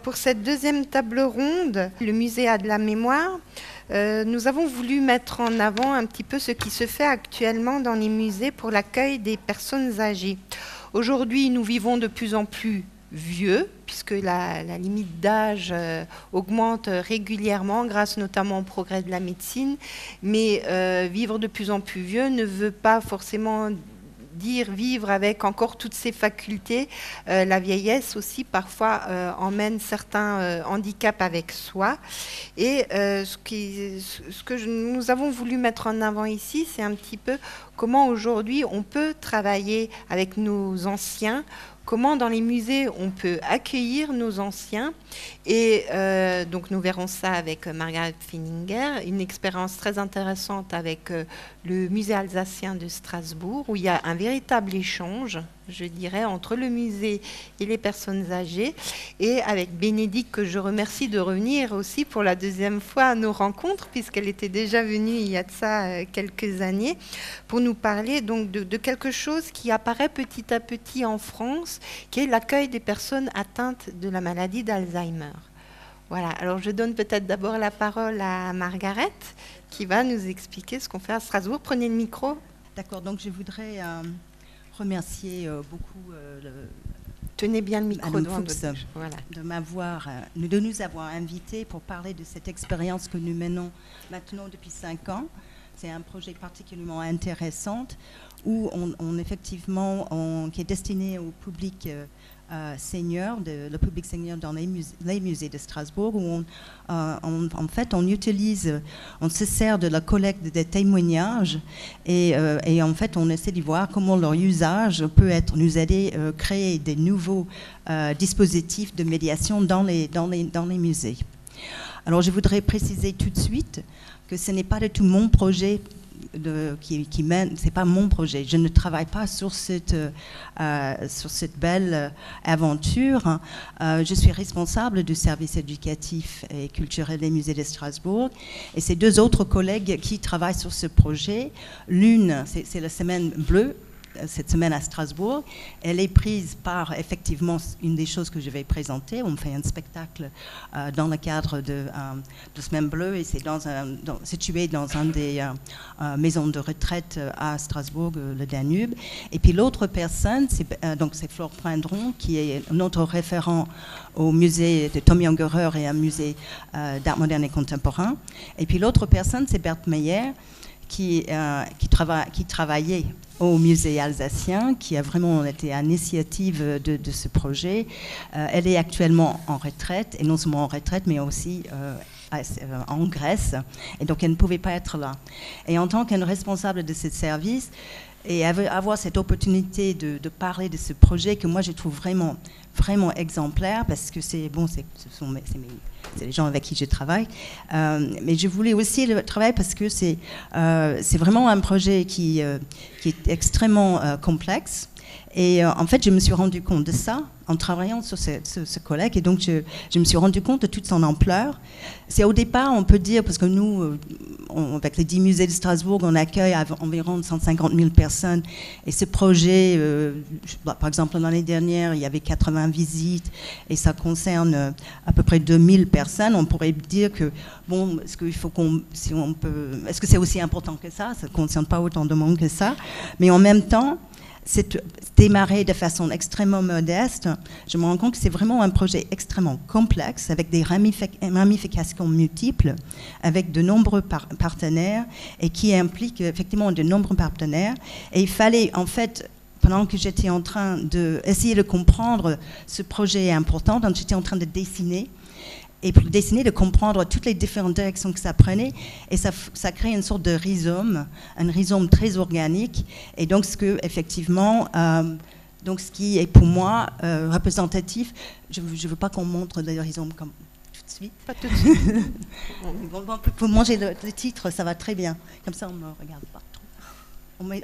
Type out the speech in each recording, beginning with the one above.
Pour cette deuxième table ronde, le musée a de la mémoire. Nous avons voulu mettre en avant un petit peu ce qui se fait actuellement dans les musées pour l'accueil des personnes âgées. Aujourd'hui, nous vivons de plus en plus vieux, puisque la limite d'âge augmente régulièrement grâce notamment au progrès de la médecine. Mais vivre de plus en plus vieux ne veut pas forcément dire vivre avec encore toutes ses facultés. La vieillesse aussi parfois emmène certains handicaps avec soi. Et ce que nous avons voulu mettre en avant ici, c'est un petit peu comment aujourd'hui on peut travailler avec nos anciens, comment dans les musées on peut accueillir nos anciens. Et donc nous verrons ça avec Margaret Fininger, une expérience très intéressante avec le musée alsacien de Strasbourg, où il y a un véritable échange, je dirais, entre le musée et les personnes âgées, et avec Bénédicte, que je remercie de revenir aussi pour la deuxième fois à nos rencontres, puisqu'elle était déjà venue il y a de ça quelques années, pour nous parler donc de quelque chose qui apparaît petit à petit en France, qui est l'accueil des personnes atteintes de la maladie d'Alzheimer. Voilà, alors je donne peut-être d'abord la parole à Margaret, qui va nous expliquer ce qu'on fait à Strasbourg. Prenez le micro. D'accord, donc je voudrais remercier beaucoup Tenez bien le micro devant Fuchs, voilà, de nous avoir invités pour parler de cette expérience que nous menons maintenant depuis 5 ans. C'est un projet particulièrement intéressant où qui est destiné au public senior, le public senior dans les musées de Strasbourg, où en fait on se sert de la collecte des témoignages et en fait on essaie de voir comment leur usage peut nous aider à créer des nouveaux dispositifs de médiation dans les musées. Alors je voudrais préciser tout de suite que ce n'est pas du tout mon projet qui mène, c'est pas mon projet. Je ne travaille pas sur cette belle aventure. Je suis responsable du service éducatif et culturel des musées de Strasbourg. Et c'est 2 autres collègues qui travaillent sur ce projet. L'une, c'est la Semaine Bleue, cette semaine à Strasbourg. Elle est prise par, effectivement, une des choses que je vais présenter. On fait un spectacle dans le cadre de Semaine Bleue, et c'est situé dans une des maisons de retraite à Strasbourg, le Danube. Et puis l'autre personne, c'est Flore Prindron, qui est notre référent au musée de Tommy Ungerer et un musée d'art moderne et contemporain. Et puis l'autre personne, c'est Berthe Meyer, qui travaillait au musée alsacien, qui a vraiment été à l'initiative de ce projet. Elle est actuellement en retraite, et non seulement en retraite, mais aussi en Grèce, et donc elle ne pouvait pas être là. Et en tant qu'une responsable de ce service, et avoir cette opportunité de parler de ce projet que moi je trouve vraiment, vraiment exemplaire, parce que c'est les gens avec qui je travaille, mais je voulais aussi le travailler parce que c'est vraiment un projet qui est extrêmement complexe. Et en fait, je me suis rendu compte de ça en travaillant sur ce collègue, et donc je me suis rendu compte de toute son ampleur. C'est au départ, on peut dire, parce que nous, avec les 10 musées de Strasbourg, on accueille environ 150 000 personnes, et ce projet, par exemple l'année dernière, il y avait 80 visites, et ça concerne à peu près 2000 personnes. On pourrait dire que, bon, est-ce que c'est aussi important que ça? Ça ne concerne pas autant de monde que ça, mais en même temps, c'est démarré de façon extrêmement modeste. Je me rends compte que c'est vraiment un projet extrêmement complexe, avec des ramifications multiples, avec de nombreux partenaires, et qui implique effectivement de nombreux partenaires. Et il fallait, en fait, pendant que j'étais en train d'essayer de comprendre ce projet important, donc j'étais en train de dessiner, et pour dessiner, de comprendre toutes les différentes directions que ça prenait, et ça crée une sorte de rhizome, un rhizome très organique, et donc ce qui est pour moi représentatif. Je ne veux pas qu'on montre le rhizome comme tout de suite. Pas tout de suite. Pour manger le titre, ça va très bien. Comme ça, on ne me regarde pas trop.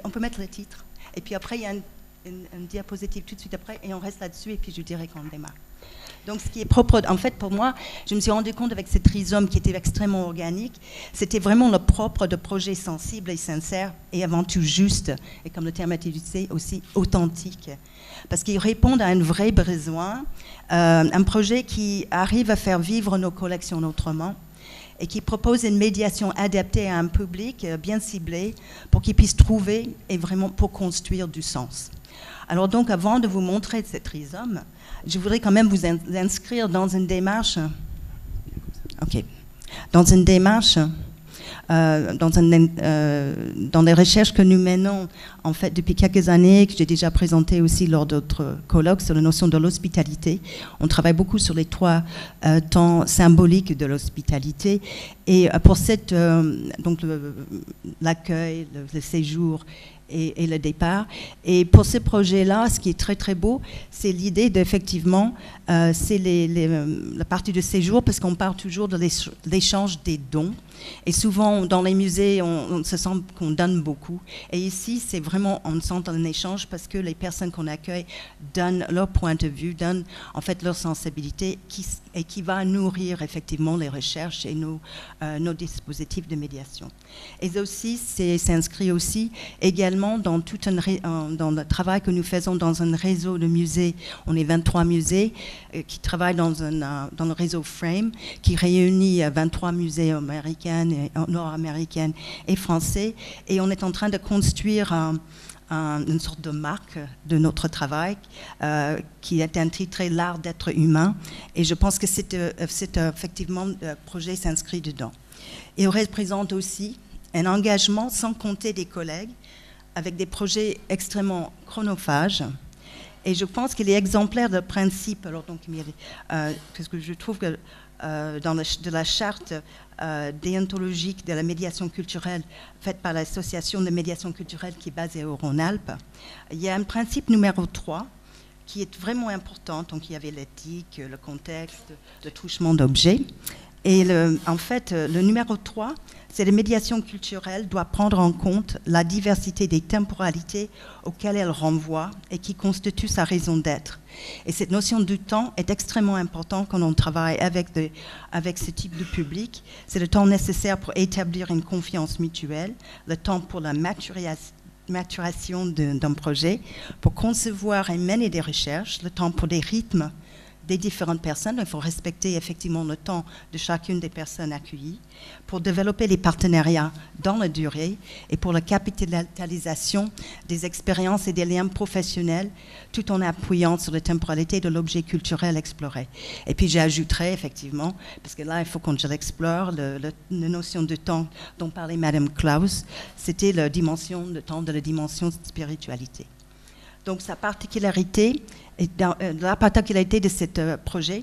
On peut mettre le titre. Et puis après, il y a une diapositive tout de suite après, et on reste là-dessus, et puis je dirais qu'on démarre. Donc, ce qui est propre, en fait, pour moi, je me suis rendu compte avec cet rhizome qui était extrêmement organique, c'était vraiment le propre de projets sensibles et sincères, et avant tout juste, et comme le terme a été utilisé, aussi authentique. parce qu'ils répondent à un vrai besoin, un projet qui arrive à faire vivre nos collections autrement et qui propose une médiation adaptée à un public bien ciblé pour qu'ils puissent trouver et vraiment pour construire du sens. Alors donc, avant de vous montrer cet rhizome, je voudrais quand même vous inscrire dans une démarche, dans les recherches que nous menons en fait depuis quelques années, que j'ai déjà présentées aussi lors d'autres colloques sur la notion de l'hospitalité. On travaille beaucoup sur les 3 temps symboliques de l'hospitalité. Et pour donc l'accueil, le séjour et le départ. Et pour ce projet-là, ce qui est très très beau, c'est l'idée d'effectivement, c'est la partie de séjour, parce qu'on parle toujours de l'échange des dons. Et souvent, dans les musées, on se sent qu'on donne beaucoup. Et ici, c'est vraiment, on sent un échange parce que les personnes qu'on accueille donnent leur point de vue, donnent en fait leur sensibilité qui va nourrir effectivement les recherches et nos dispositifs de médiation. Et aussi, s'inscrit aussi également dans dans le travail que nous faisons dans un réseau de musées. On est 23 musées qui travaillent dans le réseau FRAME, qui réunit 23 musées américains, nord-américaines et français, et on est en train de construire une sorte de marque de notre travail qui est intitulé L'art d'être humain, et je pense que effectivement le projet s'inscrit dedans. Il représente aussi un engagement sans compter des collègues avec des projets extrêmement chronophages. Et je pense qu'il est exemplaire de principe. Alors donc, parce que je trouve que de la charte déontologique de la médiation culturelle faite par l'association de médiation culturelle qui est basée au Rhône-Alpes, il y a un principe numéro 3 qui est vraiment important. Donc il y avait l'éthique, le contexte, le touchement d'objets. Et en fait, le numéro 3, c'est la médiation culturelle doit prendre en compte la diversité des temporalités auxquelles elle renvoie et qui constituent sa raison d'être. Et cette notion du temps est extrêmement importante quand on travaille avec ce type de public. C'est le temps nécessaire pour établir une confiance mutuelle, le temps pour la maturation d'un projet, pour concevoir et mener des recherches, le temps pour des rythmes des différentes personnes. Il faut respecter effectivement le temps de chacune des personnes accueillies pour développer les partenariats dans la durée et pour la capitalisation des expériences et des liens professionnels tout en appuyant sur la temporalité de l'objet culturel exploré. Et puis j'ajouterais effectivement, parce que là il faut qu'on l'explore, la notion de temps dont parlait Madame Klaus, c'était la dimension de temps de la dimension de spiritualité. Donc la particularité de ce projet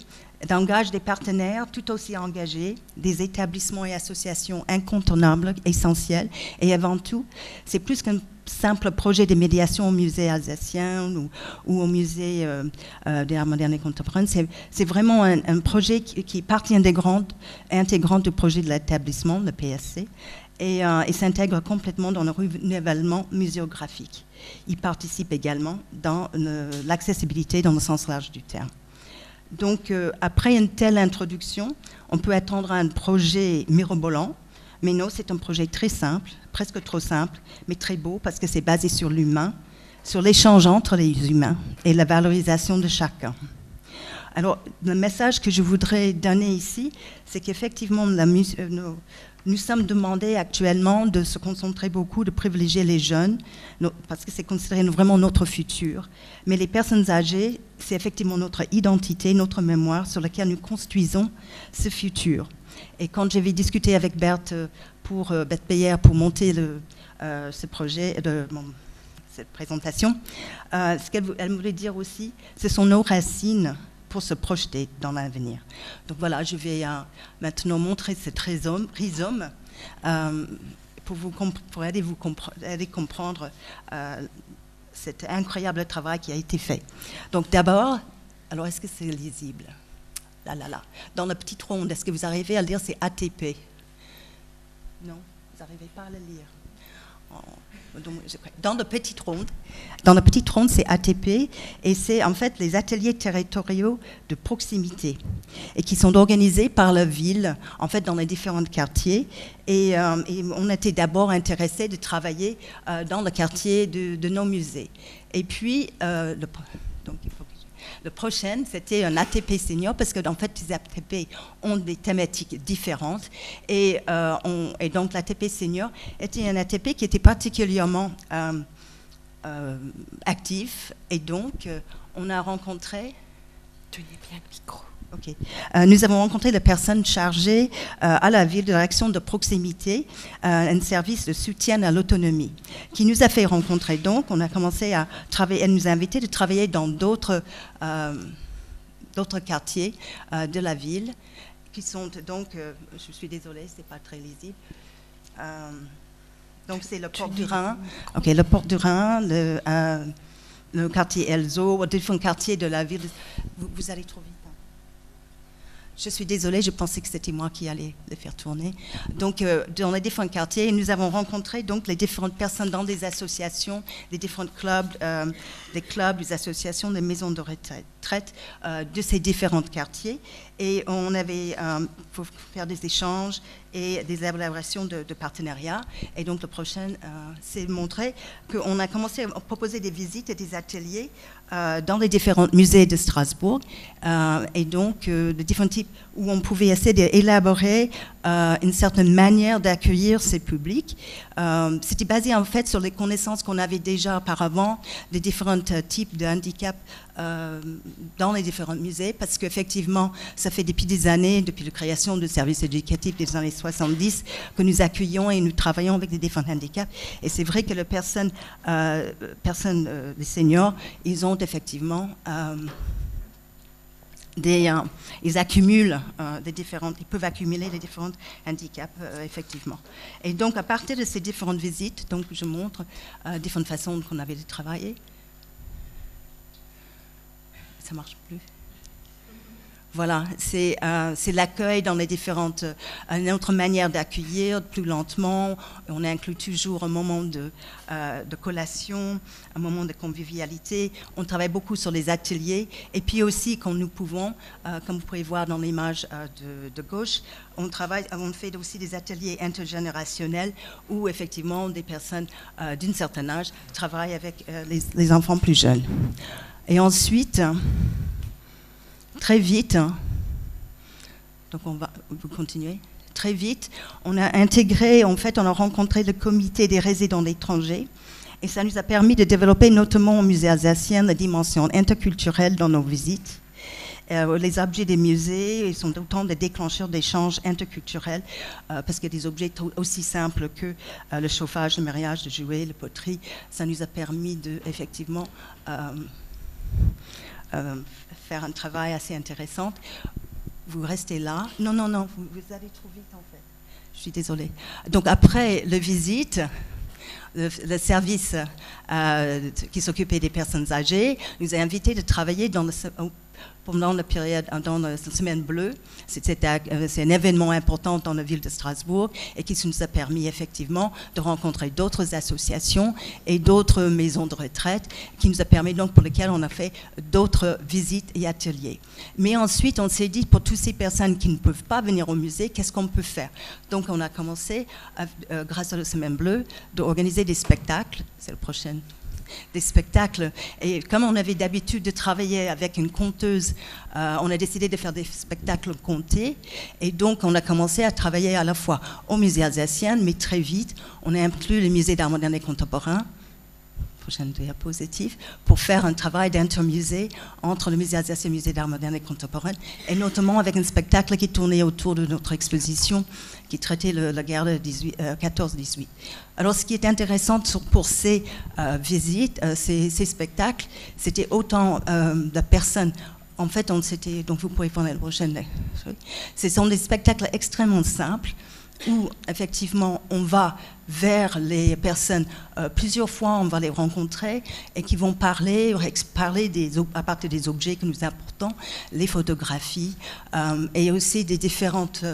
d'engager des partenaires tout aussi engagés, des établissements et associations incontournables, essentiels, et avant tout, c'est plus qu'un simple projet de médiation au musée alsacien ou au musée des arts modernes et contemporains. C'est vraiment un projet qui est partie intégrante du projet de l'établissement, le PSC, et s'intègre complètement dans le renouvellement muséographique. Il participe également dans l'accessibilité dans le sens large du terme. Donc, après une telle introduction, on peut attendre un projet mirobolant, mais non, c'est un projet très simple, presque trop simple, mais très beau parce que c'est basé sur l'humain, sur l'échange entre les humains et la valorisation de chacun. Alors, le message que je voudrais donner ici, c'est qu'effectivement, nous sommes demandés actuellement de se concentrer beaucoup, de privilégier les jeunes, parce que c'est considéré vraiment notre futur. Mais les personnes âgées, c'est effectivement notre identité, notre mémoire sur laquelle nous construisons ce futur. Et quand j'avais discuté avec Berthe Beyer pour monter ce projet, cette présentation, ce qu'elle voulait dire aussi, ce sont nos racines pour se projeter dans l'avenir. Donc voilà, je vais maintenant montrer cet rhizome pour aider à comprendre cet incroyable travail qui a été fait. Donc d'abord, alors est-ce que c'est lisible? Là. Dans la petite ronde, est-ce que vous arrivez à lire? C'est ATP. Non, vous n'arrivez pas à le lire. Dans la petite ronde, c'est ATP, et c'est en fait les ateliers territoriaux de proximité, et qui sont organisés par la ville, en fait, dans les différents quartiers. Et on était d'abord intéressés de travailler dans le quartier de nos musées. Et puis, Donc, le prochain, c'était un ATP senior, parce que en fait, les ATP ont des thématiques différentes. Et donc, l'ATP senior était un ATP qui était particulièrement actif. Et donc, on a rencontré... Tenez bien le micro. Okay. Nous avons rencontré les personnes chargées à la ville de l'action de proximité, un service de soutien à l'autonomie, qui nous a fait rencontrer. Donc, on a commencé à travailler, elle nous a invités de travailler dans d'autres quartiers de la ville, qui sont donc, je suis désolée, c'est pas très lisible. Donc, c'est le Port du Rhin, le Port du Rhin, le quartier Elzo, différents quartiers de la ville. Vous allez trop vite. Je suis désolée, je pensais que c'était moi qui allais les faire tourner. Donc, dans les différents quartiers, nous avons rencontré donc les différentes personnes dans des associations, des différents clubs, des associations, des maisons de retraite de ces différents quartiers. Et on avait, pour faire des échanges et des élaborations de partenariats. Et donc, le prochain, c'est montrer qu'on a commencé à proposer des visites et des ateliers dans les différents musées de Strasbourg. Et donc, de différents types où on pouvait essayer d'élaborer une certaine manière d'accueillir ces publics. C'était basé en fait sur les connaissances qu'on avait déjà auparavant des différents types de handicaps dans les différents musées, parce qu'effectivement, ça fait depuis des années, depuis la création du service éducatif des années 70, que nous accueillons et nous travaillons avec des différents handicaps. Et c'est vrai que les personnes, les seniors, ils ont effectivement... ils accumulent ils peuvent accumuler des différents handicaps, effectivement. Et donc, à partir de ces différentes visites, donc, je montre différentes façons qu'on avait de travailler. Ça marche plus. Voilà, c'est l'accueil dans les différentes... une autre manière d'accueillir, plus lentement. On inclut toujours un moment de collation, un moment de convivialité. On travaille beaucoup sur les ateliers. Et puis aussi, quand nous pouvons, comme vous pouvez voir dans l'image de gauche, on fait aussi des ateliers intergénérationnels où, effectivement, des personnes d'un certain âge travaillent avec les enfants plus jeunes. Et ensuite... Très vite, donc on va continuer. Très vite, on a intégré, en fait, on a rencontré le comité des résidents étrangers et ça nous a permis de développer notamment au musée alsacien la dimension interculturelle dans nos visites. Les objets des musées sont autant des déclencheurs d'échanges interculturels parce que des objets aussi simples que le chauffage, le mariage, le jouet, la poterie, ça nous a permis de, effectivement, faire un travail assez intéressant. Vous restez là. Non, vous allez trop vite en fait. Je suis désolée. Donc après la visite, le service qui s'occupait des personnes âgées nous a invités de travailler pendant la période, dans la semaine bleue. C'est un événement important dans la ville de Strasbourg et qui nous a permis effectivement de rencontrer d'autres associations et d'autres maisons de retraite, qui nous a permis donc pour lesquelles on a fait d'autres visites et ateliers. Mais ensuite, on s'est dit, pour toutes ces personnes qui ne peuvent pas venir au musée, qu'est-ce qu'on peut faire? Donc, on a commencé, grâce à la semaine bleue, d'organiser des spectacles. C'est le prochain. Des spectacles. Et comme on avait d'habitude de travailler avec une conteuse, on a décidé de faire des spectacles contés. Et donc, on a commencé à travailler à la fois au musée alsacien, mais très vite, on a inclus le musée d'art moderne et contemporain, prochaine diapositive, pour faire un travail d'intermusée entre le musée alsacien et le musée d'art moderne et contemporain, et notamment avec un spectacle qui tournait autour de notre exposition, qui traitait la guerre de 14-18. Alors, ce qui est intéressant pour ces visites, ces spectacles, c'était autant de personnes. En fait, donc vous pouvez prendre la prochaine. Ce sont des spectacles extrêmement simples où, effectivement, on va vers les personnes, plusieurs fois, on va les rencontrer et qui vont parler à partir des objets que nous apportons, les photographies et aussi des différentes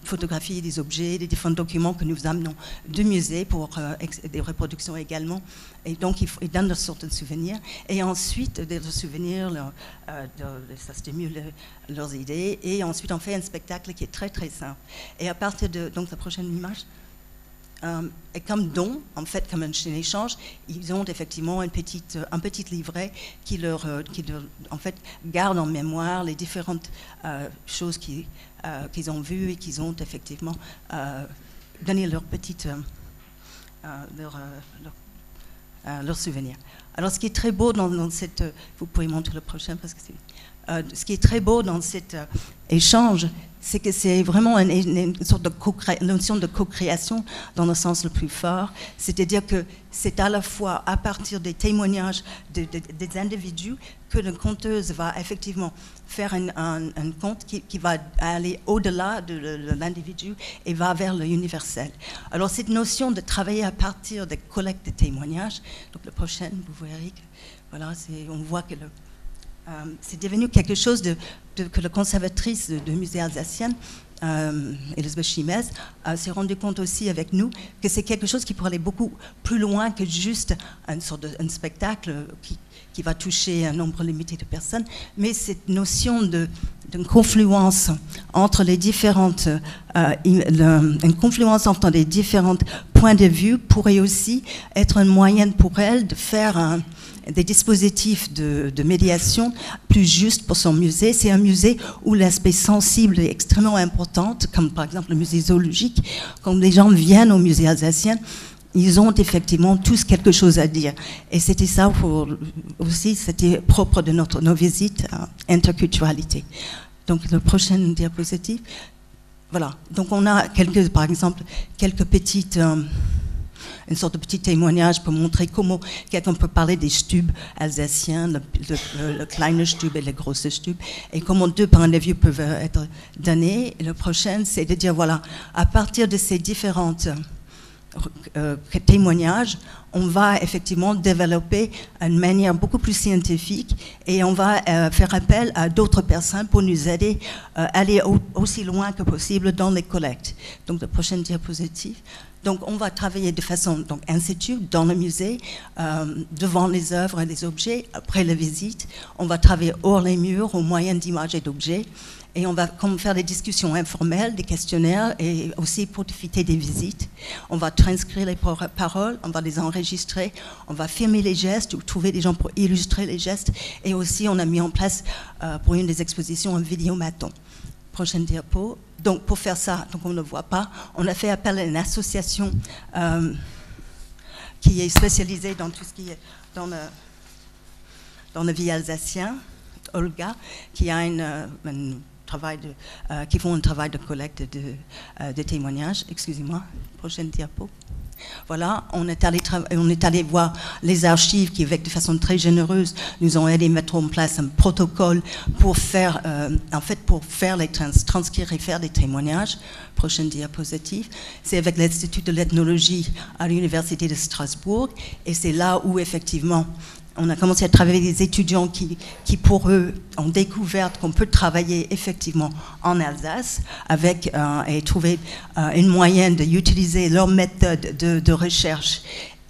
photographies des objets, des différents documents que nous amenons du musée pour des reproductions également. Et donc, ils donnent une sorte de souvenirs. Et ensuite, des souvenirs, ça stimule leurs idées. Et ensuite, on fait un spectacle qui est très, très simple. Et à partir de... Donc, la prochaine image. et comme don, en fait, comme un échange, ils ont effectivement un petit livret qui leur en fait, garde en mémoire les différentes choses qu'ils ont vues et qu'ils ont effectivement donné leur petite leurs souvenirs. Alors, ce qui est très beau dans cette... Vous pouvez montrer le prochain parce que c'est... ce qui est très beau dans cet échange, c'est que c'est vraiment une sorte de notion de co-création dans le sens le plus fort. C'est-à-dire que c'est à la fois à partir des témoignages des individus que la conteuse va effectivement faire un conte qui va aller au-delà de l'individu et va vers l'universel. Alors cette notion de travailler à partir des collectes de témoignages, donc le prochain, vous verrez que voilà, on voit que c'est devenu quelque chose que la conservatrice du musée alsacien, Elisabeth Schimez, s'est rendu compte aussi avec nous que c'est quelque chose qui pourrait aller beaucoup plus loin que juste un spectacle qui va toucher un nombre limité de personnes, mais cette notion d'une confluence entre les différentes, une confluence entre les différents points de vue pourrait aussi être un moyen pour elle de faire des dispositifs de médiation plus justes pour son musée. C'est un musée où l'aspect sensible est extrêmement important, comme par exemple le musée zoologique. Quand les gens viennent au musée alsacien, ils ont effectivement tous quelque chose à dire. Et c'était ça aussi, c'était propre de nos visites à interculturalité. Donc, le prochain diapositive. Voilà. Donc, on a par exemple, quelques petites... une sorte de petit témoignage pour montrer comment quelqu'un peut parler des stubs alsaciens, le kleine Stub et le grosse Stub, et comment deux points de vue peuvent être donnés. Et le prochain, c'est de dire, voilà, à partir de ces différentes témoignages, on va effectivement développer une manière beaucoup plus scientifique et on va faire appel à d'autres personnes pour nous aider à aller aussi loin que possible dans les collectes. Donc, la prochaine diapositive. Donc, on va travailler de façon in situ, dans le musée, devant les œuvres et les objets. Après la visite, on va travailler hors les murs, au moyen d'images et d'objets. Et on va faire des discussions informelles, des questionnaires et aussi profiter des visites. On va transcrire les paroles, on va les enregistrer, on va filmer les gestes ou trouver des gens pour illustrer les gestes. Et aussi, on a mis en place pour une des expositions un vidéomaton. Prochaine diapo. Donc, pour faire ça, donc on ne le voit pas, on a fait appel à une association qui est spécialisée dans tout ce qui est dans le vie alsacien, Olga, qui a qui font un travail de collecte de témoignages. Excusez-moi, prochaine diapo. Voilà, on est allé voir les archives qui, avec de façon très généreuse, nous ont aidé à mettre en place un protocole pour faire, transcrire et faire des témoignages. Prochaine diapositive. C'est avec l'Institut de l'ethnologie à l'Université de Strasbourg, et c'est là où, effectivement, on a commencé à travailler avec des étudiants qui, pour eux, ont découvert qu'on peut travailler effectivement en Alsace et trouver une moyenne d'utiliser leur méthode de recherche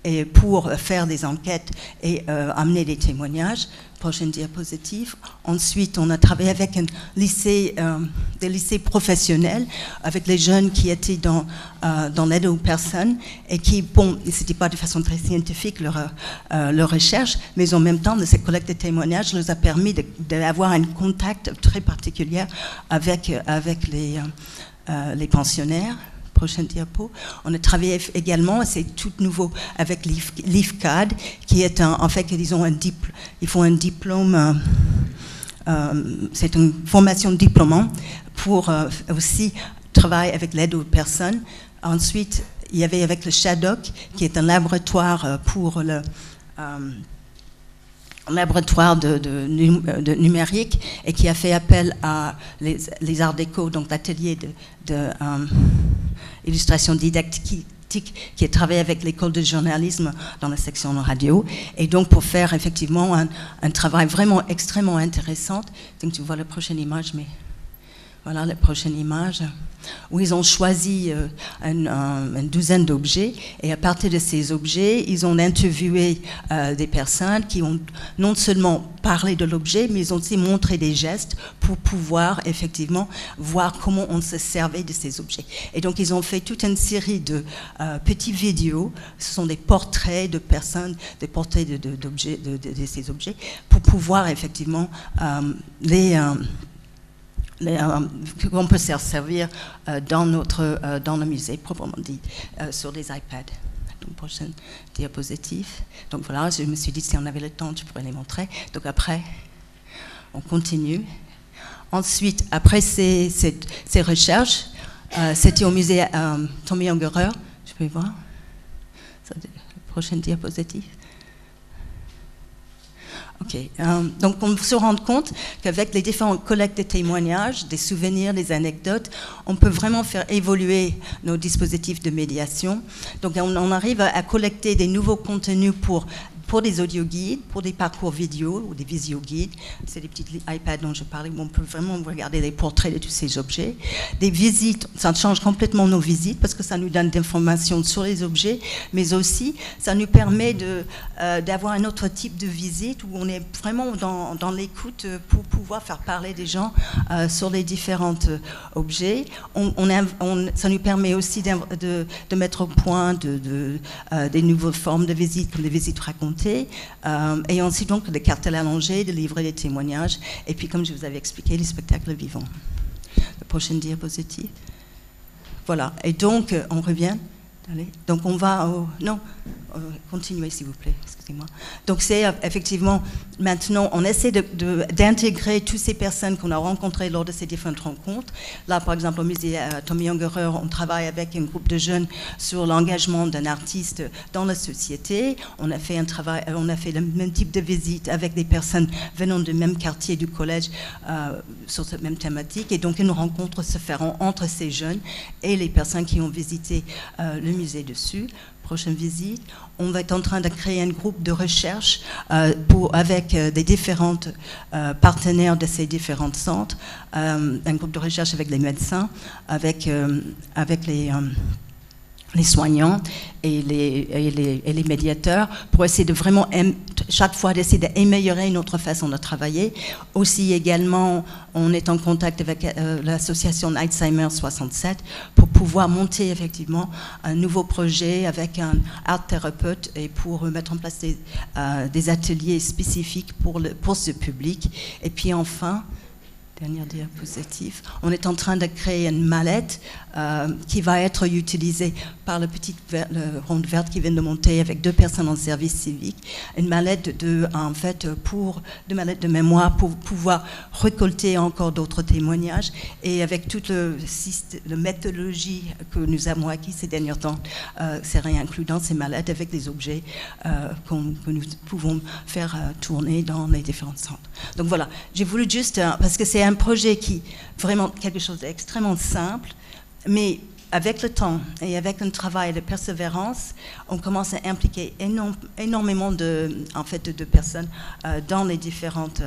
et pour faire des enquêtes et amener des témoignages. Prochaine diapositive. Ensuite, on a travaillé avec des lycées professionnels, avec les jeunes qui étaient dans l'aide aux personnes et qui, bon, c'était pas de façon très scientifique leur recherche, mais en même temps, de ces collectes de témoignages nous a permis d'avoir un contact très particulier avec les pensionnaires. Prochaine diapo. On a travaillé également, c'est tout nouveau, avec l'IFCAD, qui est en fait, ils font un diplôme, c'est une formation diplômante pour aussi travailler avec l'aide aux personnes. Ensuite, il y avait avec le SHADOC, qui est un laboratoire pour un laboratoire de numérique et qui a fait appel à les arts déco, donc l'atelier de illustration didactique qui a travaillé avec l'école de journalisme dans la section radio, et donc pour faire effectivement un travail vraiment extrêmement intéressant. Donc tu vois la prochaine image, mais Voilà la prochaine image, où ils ont choisi une douzaine d'objets, et à partir de ces objets, ils ont interviewé des personnes qui ont non seulement parlé de l'objet, mais ils ont aussi montré des gestes pour pouvoir effectivement voir comment on se servait de ces objets. Et donc ils ont fait toute une série de petites vidéos, ce sont des portraits de personnes, des portraits d'objets, de ces objets, pour pouvoir effectivement qu'on peut se servir dans le musée, proprement dit, sur des iPads. Donc, prochaine diapositive. Donc voilà, je me suis dit, si on avait le temps, je pourrais les montrer. Donc après, on continue. Ensuite, après ces recherches, c'était au musée Tommy Ungerer. Je peux voir. Prochaine diapositive. Ok, donc on se rend compte qu'avec les différentes collectes de témoignages, des souvenirs, des anecdotes, on peut vraiment faire évoluer nos dispositifs de médiation. Donc on arrive à collecter des nouveaux contenus pour des audio-guides, pour des parcours vidéo ou des visio-guides. C'est des petites iPads dont je parlais où on peut vraiment regarder les portraits de tous ces objets. Des visites, ça change complètement nos visites parce que ça nous donne d'informations sur les objets, mais aussi ça nous permet d'avoir un autre type de visite où on est vraiment dans l'écoute pour pouvoir faire parler des gens sur les différents objets. Ça nous permet aussi de mettre au point des nouvelles formes de visites, comme des visites racontées. Et ensuite donc des cartels allongés, de livrer des témoignages, et puis comme je vous avais expliqué, les spectacles vivants. La prochaine diapositive. Voilà, et donc on revient. Allez. Donc on va continuez s'il vous plaît, excusez-moi. Donc c'est effectivement, maintenant on essaie d'intégrer toutes ces personnes qu'on a rencontrées lors de ces différentes rencontres. Là par exemple au musée Tommy Ungerer, on travaille avec un groupe de jeunes sur l'engagement d'un artiste dans la société. On a fait le même type de visite avec des personnes venant du même quartier du collège sur cette même thématique, et donc une rencontre se fera entre ces jeunes et les personnes qui ont visité le musée dessus. Prochaine visite, on va être en train de créer un groupe de recherche avec des différents partenaires de ces différents centres, un groupe de recherche avec les médecins, avec les soignants et les médiateurs, pour essayer de vraiment, chaque fois, d'essayer d'améliorer notre façon de travailler. Aussi, également, on est en contact avec l'association Alzheimer 67 pour pouvoir monter, effectivement, un nouveau projet avec un art thérapeute et pour mettre en place des ateliers spécifiques pour ce public. Et puis, enfin, dernière diapositive. On est en train de créer une mallette qui va être utilisée par le ronde verte qui vient de monter avec 2 personnes en service civique. Une mallette de mémoire pour pouvoir récolter encore d'autres témoignages, et avec toute la méthodologie que nous avons acquis ces derniers temps, c'est réinclus dans ces mallettes avec des objets que nous pouvons faire tourner dans les différents centres. Donc voilà, j'ai voulu juste, parce que c'est un projet qui, vraiment quelque chose d'extrêmement simple, mais avec le temps et avec un travail de persévérance, on commence à impliquer énormément de personnes dans les différentes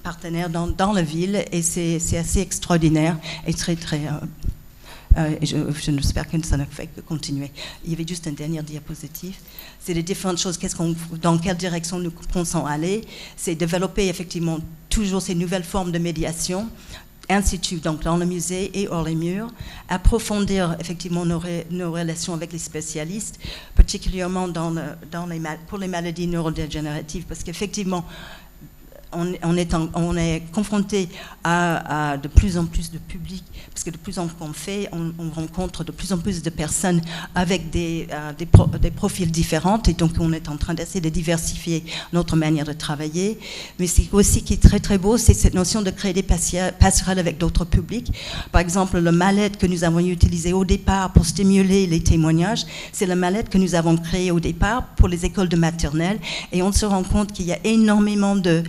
partenaires dans la ville, et c'est assez extraordinaire et très très... et j'espère que ça ne fait que continuer. Il y avait juste une dernière diapositive. C'est les différentes choses, dans quelle direction nous pensons aller. C'est développer effectivement toujours ces nouvelles formes de médiation, institut donc dans le musée et hors les murs, approfondir effectivement nos relations avec les spécialistes, particulièrement pour les maladies neurodégénératives, parce qu'effectivement, on est confronté à de plus en plus de public, parce que de plus en plus qu'on fait, on rencontre de plus en plus de personnes avec des profils différents, et donc on est en train d'essayer de diversifier notre manière de travailler. Mais c'est aussi qui est très très beau, c'est cette notion de créer des passerelles avec d'autres publics. Par exemple, le mallette que nous avons utilisé au départ pour stimuler les témoignages, c'est le mallette que nous avons créé au départ pour les écoles de maternelle, et on se rend compte qu'il y a énormément de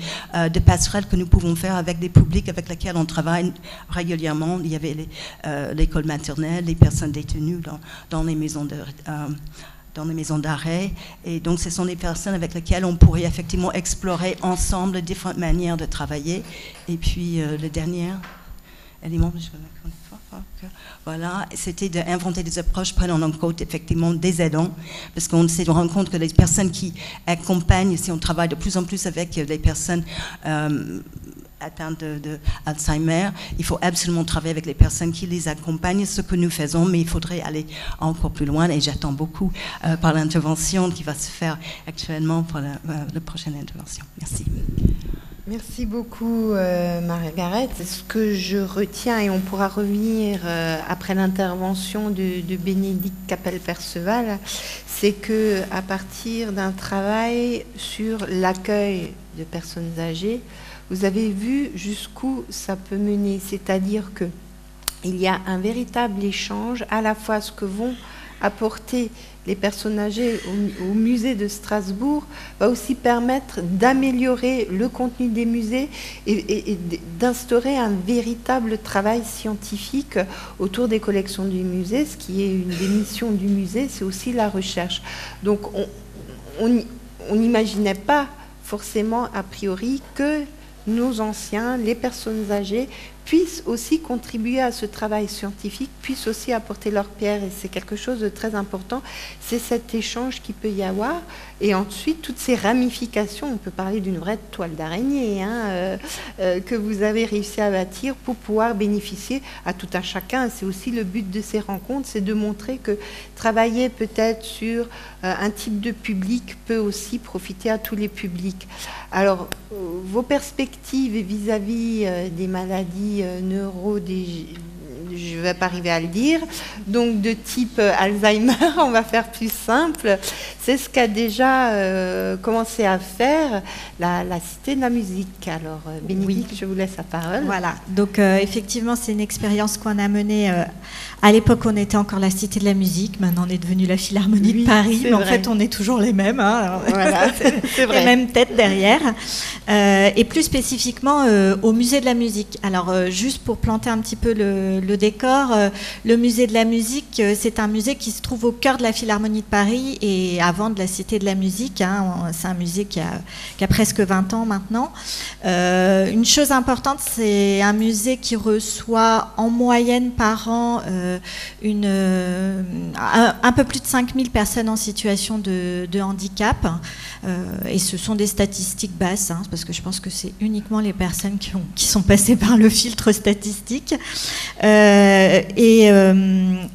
passerelles que nous pouvons faire avec des publics avec lesquels on travaille régulièrement. Il y avait l'école maternelle, les personnes détenues dans les maisons d'arrêt, et donc ce sont des personnes avec lesquelles on pourrait effectivement explorer ensemble différentes manières de travailler. Et puis le dernier, élément, je la connais pas. Voilà, c'était d'inventer des approches prenant en compte effectivement des aidants, parce qu'on se rend compte que les personnes qui accompagnent, si on travaille de plus en plus avec les personnes atteintes d'Alzheimer, il faut absolument travailler avec les personnes qui les accompagnent, ce que nous faisons, mais il faudrait aller encore plus loin, et j'attends beaucoup par l'intervention qui va se faire actuellement pour la prochaine intervention. Merci. Merci beaucoup, Margaret. Ce que je retiens, et on pourra revenir après l'intervention de Bénédicte Capelle-Perceval, c'est que à partir d'un travail sur l'accueil de personnes âgées, vous avez vu jusqu'où ça peut mener, c'est-à-dire que il y a un véritable échange, à la fois ce que vont apporter les personnes âgées au musée de Strasbourg va aussi permettre d'améliorer le contenu des musées et d'instaurer un véritable travail scientifique autour des collections du musée. Ce qui est une des missions du musée, c'est aussi la recherche. Donc on n'imaginait pas forcément a priori que nos anciens, les personnes âgées, puissent aussi contribuer à ce travail scientifique, puissent aussi apporter leur pierre, et c'est quelque chose de très important. C'est cet échange qui peut y avoir, et ensuite toutes ces ramifications, on peut parler d'une vraie toile d'araignée que vous avez réussi à bâtir pour pouvoir bénéficier à tout un chacun. C'est aussi le but de ces rencontres, c'est de montrer que travailler peut-être sur un type de public peut aussi profiter à tous les publics. Alors, vos perspectives vis-à-vis des maladies je ne vais pas arriver à le dire, donc de type Alzheimer, on va faire plus simple, c'est ce qu'a déjà commencé à faire la Cité de la musique. Alors, Bénédicte, je vous laisse la parole. Voilà, donc effectivement, c'est une expérience qu'on a menée. À l'époque, on était encore la Cité de la musique, maintenant on est devenu la Philharmonie de Paris, mais en fait, on est toujours les mêmes. Hein. Voilà, c'est vrai. Les mêmes têtes derrière. Et plus spécifiquement au musée de la musique. Alors, juste pour planter un petit peu le décor, le musée de la musique, c'est un musée qui se trouve au cœur de la Philharmonie de Paris et avant de la Cité de la musique. Hein. C'est un musée qui a presque 20 ans maintenant. Une chose importante, c'est un musée qui reçoit en moyenne par an un peu plus de 5000 personnes en situation de handicap. Et ce sont des statistiques basses, hein, parce que je pense que c'est uniquement les personnes qui sont passées par le filtre statistique.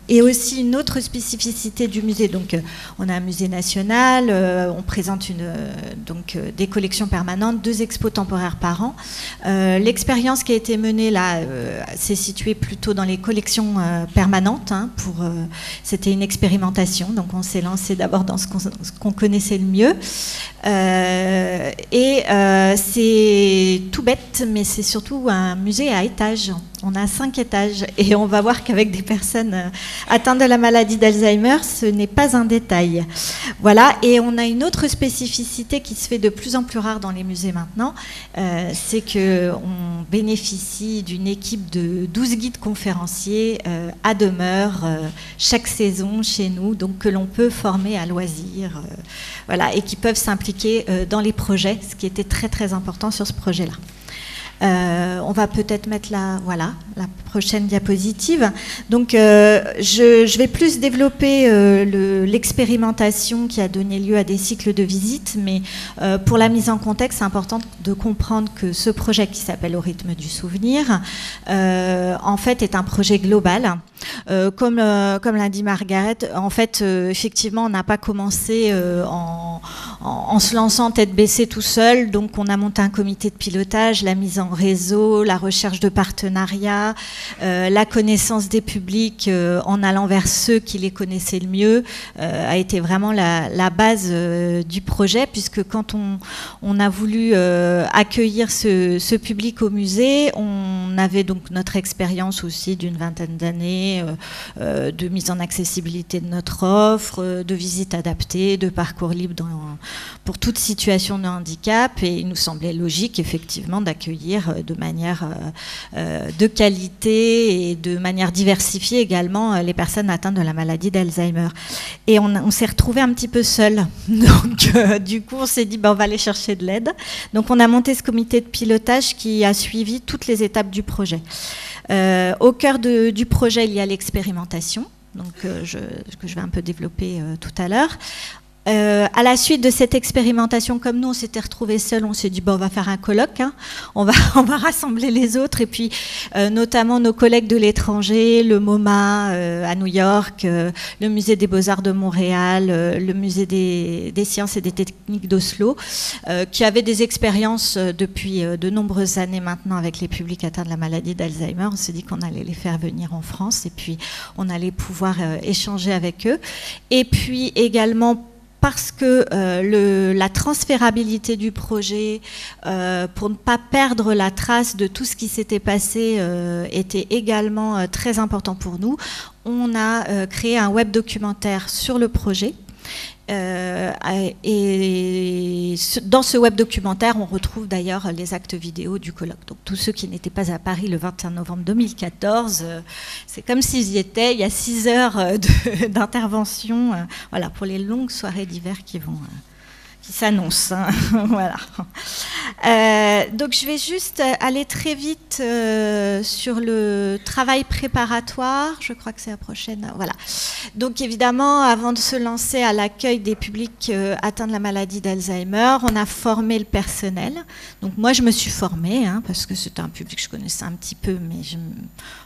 Et aussi une autre spécificité du musée. Donc, on a un musée national, on présente des collections permanentes, 2 expos temporaires par an. L'expérience qui a été menée là s'est située plutôt dans les collections permanentes. Hein, c'était une expérimentation, donc on s'est lancé d'abord dans ce qu'on connaissait le mieux. C'est tout bête, mais c'est surtout un musée à étages. On a 5 étages et on va voir qu'avec des personnes atteintes de la maladie d'Alzheimer, ce n'est pas un détail. Voilà, et on a une autre spécificité qui se fait de plus en plus rare dans les musées maintenant, c'est qu'on bénéficie d'une équipe de 12 guides conférenciers à demeure chaque saison chez nous, donc que l'on peut former à loisir, voilà, et qui peuvent s'impliquer dans les projets, ce qui était très très important sur ce projet-là. On va peut-être mettre la prochaine diapositive. Donc, je vais plus développer l'expérimentation qui a donné lieu à des cycles de visites, mais pour la mise en contexte, c'est important de comprendre que ce projet qui s'appelle Au rythme du souvenir, en fait, est un projet global. Comme l'a dit Margaret, en fait, effectivement, on n'a pas commencé en se lançant tête baissée tout seul. Donc, on a monté un comité de pilotage, la mise en réseau, la recherche de partenariats, la connaissance des publics en allant vers ceux qui les connaissaient le mieux, a été vraiment la base du projet, puisque quand on a voulu accueillir ce public au musée, on avait donc notre expérience aussi d'une vingtaine d'années de mise en accessibilité de notre offre, de visites adaptées, de parcours libres pour toute situation de handicap, et il nous semblait logique effectivement d'accueillir de manière de qualité et de manière diversifiée également les personnes atteintes de la maladie d'Alzheimer. Et on s'est retrouvé un petit peu seul. Donc du coup on s'est dit on va aller chercher de l'aide. Donc on a monté ce comité de pilotage qui a suivi toutes les étapes du projet. Au cœur du projet, il y a l'expérimentation, donc, que je vais un peu développer tout à l'heure. À la suite de cette expérimentation, comme nous on s'était retrouvés seuls, on s'est dit bon, on va faire un colloque, hein. on va rassembler les autres, et puis notamment nos collègues de l'étranger, le MoMA à New York, le musée des Beaux-Arts de Montréal, le musée des sciences et des techniques d'Oslo, qui avaient des expériences depuis de nombreuses années maintenant avec les publics atteints de la maladie d'Alzheimer. On s'est dit qu'on allait les faire venir en France et puis on allait pouvoir échanger avec eux. Et puis également, parce que la transférabilité du projet, pour ne pas perdre la trace de tout ce qui s'était passé, était également très important pour nous. On a créé un web documentaire sur le projet. Et dans ce web documentaire, on retrouve d'ailleurs les actes vidéo du colloque. Donc tous ceux qui n'étaient pas à Paris le 21 novembre 2014, c'est comme s'ils y étaient. Il y a 6 heures d'intervention, voilà, pour les longues soirées d'hiver qui s'annoncent. Hein. Voilà. Donc je vais juste aller très vite sur le travail préparatoire. Je crois que c'est la prochaine. Voilà. Donc évidemment, avant de se lancer à l'accueil des publics atteints de la maladie d'Alzheimer, on a formé le personnel. Donc moi, je me suis formée, hein, parce que c'était un public que je connaissais un petit peu, mais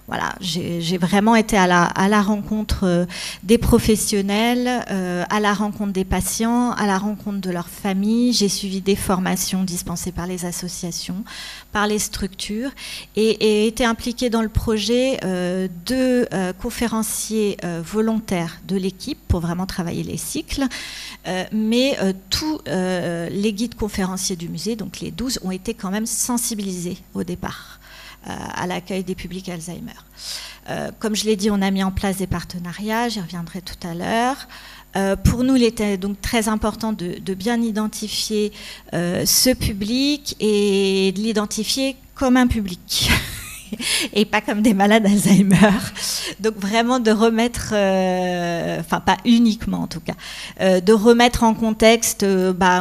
voilà, j'ai vraiment été à la rencontre des professionnels, à la rencontre des patients, à la rencontre de leurs familles. J'ai suivi des formations dispensées par les associations, par les structures, et été impliquée dans le projet de conférenciers volontaires de l'équipe pour vraiment travailler les cycles, mais tous les guides conférenciers du musée, donc les 12, ont été quand même sensibilisés au départ à l'accueil des publics Alzheimer. Comme je l'ai dit, on a mis en place des partenariats, j'y reviendrai tout à l'heure. Pour nous, il était donc très important de bien identifier ce public et de l'identifier comme un public et pas comme des malades Alzheimer. Donc vraiment de remettre, enfin pas uniquement en tout cas, de remettre en contexte,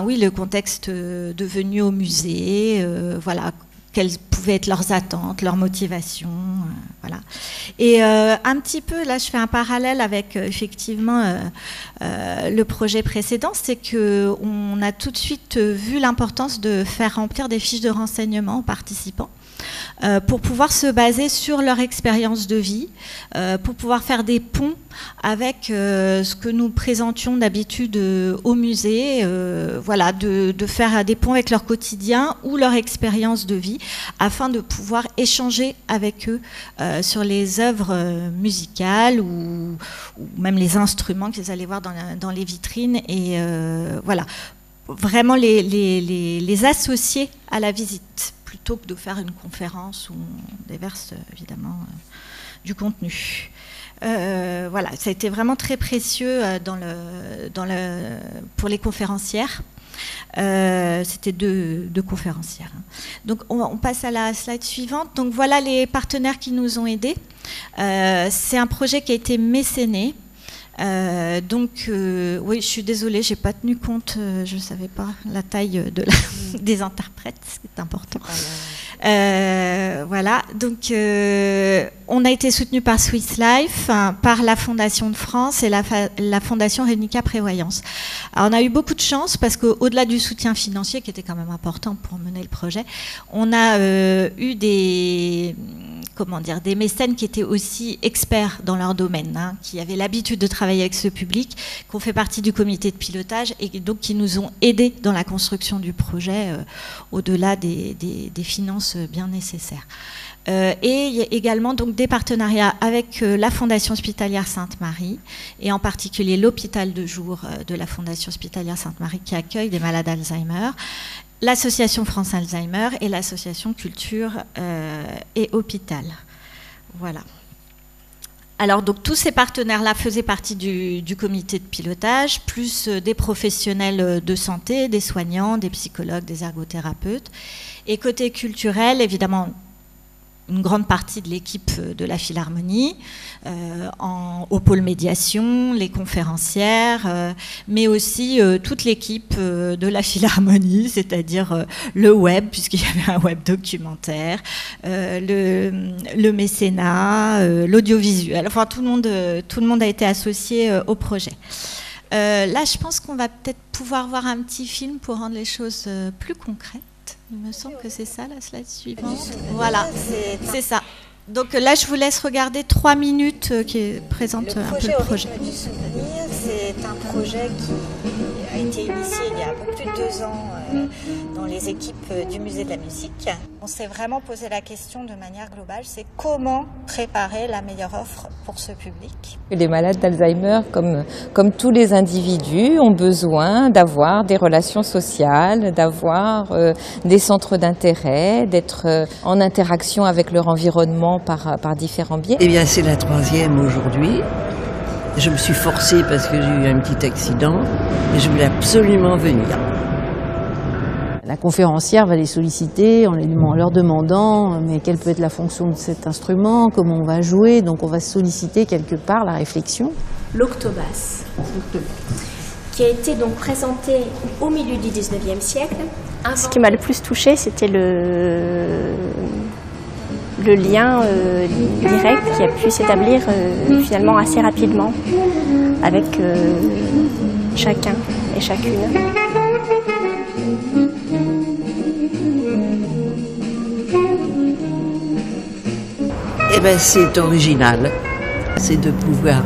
oui, le contexte de venue au musée, voilà, quelles pouvaient être leurs attentes, leurs motivations, voilà. Et un petit peu, là, je fais un parallèle avec effectivement le projet précédent, c'est qu'on a tout de suite vu l'importance de faire remplir des fiches de renseignement aux participants pour pouvoir se baser sur leur expérience de vie, pour pouvoir faire des ponts avec ce que nous présentions d'habitude au musée, voilà, de faire des ponts avec leur quotidien ou leur expérience de vie, afin de pouvoir échanger avec eux sur les œuvres musicales ou même les instruments qu'ils allaient voir dans les vitrines, et voilà, vraiment les associer à la visite, plutôt que de faire une conférence où on déverse évidemment du contenu. Voilà, ça a été vraiment très précieux pour les conférencières. C'était deux conférencières. Donc on passe à la slide suivante. Donc voilà les partenaires qui nous ont aidés. C'est un projet qui a été mécéné. Oui, je suis désolée, j'ai pas tenu compte, je savais pas la taille des interprètes, c'est important. Voilà, donc on a été soutenu par Swiss Life, par la Fondation de France et la Fondation Rénica Prévoyance. Alors on a eu beaucoup de chance parce qu'au-delà du soutien financier qui était quand même important pour mener le projet, on a eu des mécènes qui étaient aussi experts dans leur domaine, hein, qui avaient l'habitude de travailler avec ce public, qui ont fait partie du comité de pilotage et donc qui nous ont aidés dans la construction du projet, au-delà des finances bien nécessaires. Et il y a également donc des partenariats avec la Fondation Hospitalière Sainte-Marie, et en particulier l'hôpital de jour de la Fondation Hospitalière Sainte-Marie qui accueille des malades Alzheimer, l'Association France Alzheimer et l'Association Culture et Hôpital. Voilà. Alors donc tous ces partenaires-là faisaient partie du comité de pilotage, plus des professionnels de santé, des soignants, des psychologues, des ergothérapeutes. Et côté culturel, évidemment, une grande partie de l'équipe de la Philharmonie, au pôle médiation, les conférencières, mais aussi toute l'équipe de la Philharmonie, c'est-à-dire le web, puisqu'il y avait un web documentaire, le mécénat, l'audiovisuel, enfin tout le monde a été associé au projet. Là, je pense qu'on va peut-être pouvoir voir un petit film pour rendre les choses plus concrètes. Il me semble que c'est ça, la slide suivante. Voilà, c'est ça. Donc là, je vous laisse regarder 3 minutes qui présentent un peu le projet. Au rythme du souvenir, c'est un projet qui a été initié il y a un peu plus de 2 ans dans les équipes du Musée de la musique. On s'est vraiment posé la question de manière globale, c'est comment préparer la meilleure offre pour ce public. Les malades d'Alzheimer, comme tous les individus, ont besoin d'avoir des relations sociales, d'avoir des centres d'intérêt, d'être en interaction avec leur environnement par différents biais. Eh bien, c'est la 3e aujourd'hui. Je me suis forcée parce que j'ai eu un petit accident et je voulais absolument venir. La conférencière va les solliciter en leur demandant mais quelle peut être la fonction de cet instrument, comment on va jouer, donc on va solliciter quelque part la réflexion. L'octobasse, qui a été donc présenté au milieu du 19e siècle. Ce qui m'a le plus touchée, c'était le lien direct qui a pu s'établir finalement assez rapidement avec chacun et chacune. Eh bien, c'est original. C'est de pouvoir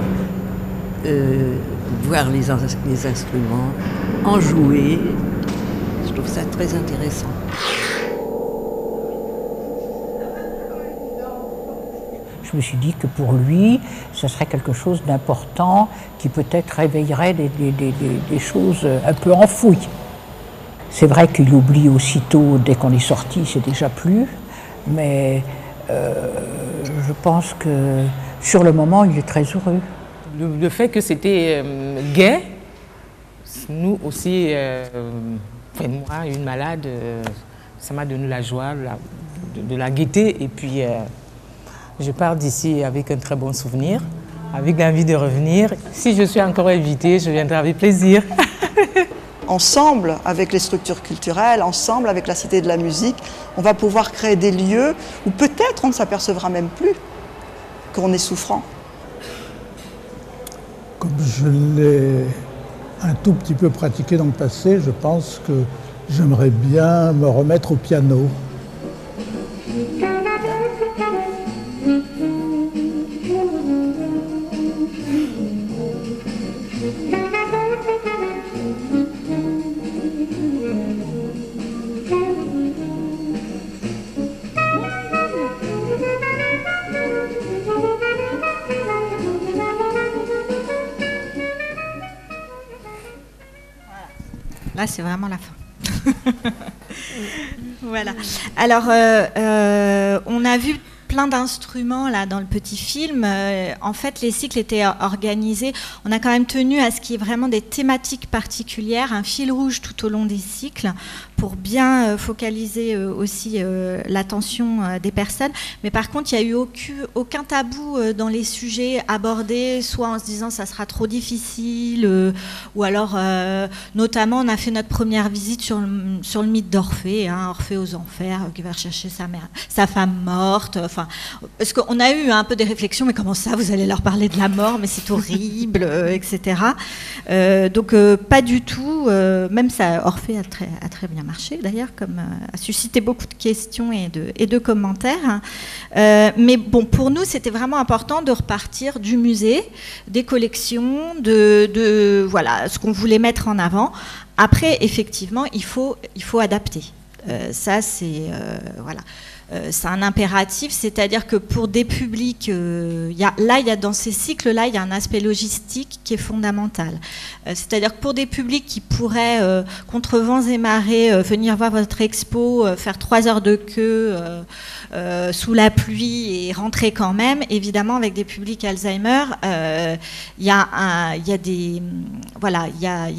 voir les instruments, en jouer. Je trouve ça très intéressant. Je me suis dit que pour lui, ce serait quelque chose d'important qui peut-être réveillerait des choses un peu enfouies. C'est vrai qu'il oublie aussitôt, dès qu'on est sorti, c'est déjà plus, mais je pense que sur le moment, il est très heureux. Le fait que c'était gai, nous aussi, moi, une malade, ça m'a donné la joie, de la gaieté, et puis je pars d'ici avec un très bon souvenir, avec l'envie de revenir. Si je suis encore invitée, je viendrai avec plaisir. Ensemble, avec les structures culturelles, ensemble, avec la Cité de la musique, on va pouvoir créer des lieux où peut-être on ne s'apercevra même plus qu'on est souffrant. Comme je l'ai un tout petit peu pratiqué dans le passé, je pense que j'aimerais bien me remettre au piano. Là, c'est vraiment la fin. Voilà. Alors, on a vu plein d'instruments là dans le petit film. En fait, les cycles étaient organisés. On a quand même tenu à ce qu'il y ait vraiment des thématiques particulières, un fil rouge tout au long des cycles, pour bien focaliser aussi l'attention des personnes. Mais par contre, il n'y a eu aucun tabou dans les sujets abordés, soit en se disant ça sera trop difficile, ou alors, notamment, on a fait notre première visite sur le mythe d'Orphée, hein, Orphée aux enfers, qui va rechercher sa femme morte. Enfin, parce qu'on a eu un peu des réflexions, mais comment ça, vous allez leur parler de la mort, mais c'est horrible, etc. Donc, pas du tout. Même ça, Orphée a très bien marché d'ailleurs, a suscité beaucoup de questions et de commentaires. Mais bon, pour nous, c'était vraiment important de repartir du musée, des collections, voilà, ce qu'on voulait mettre en avant. Après, effectivement, il faut adapter. Ça, c'est voilà. C'est un impératif, c'est-à-dire que pour des publics, dans ces cycles-là, il y a un aspect logistique qui est fondamental. C'est-à-dire que pour des publics qui pourraient, contre vents et marées, venir voir votre expo, faire 3 heures de queue sous la pluie et rentrer quand même, évidemment, avec des publics Alzheimer, il y a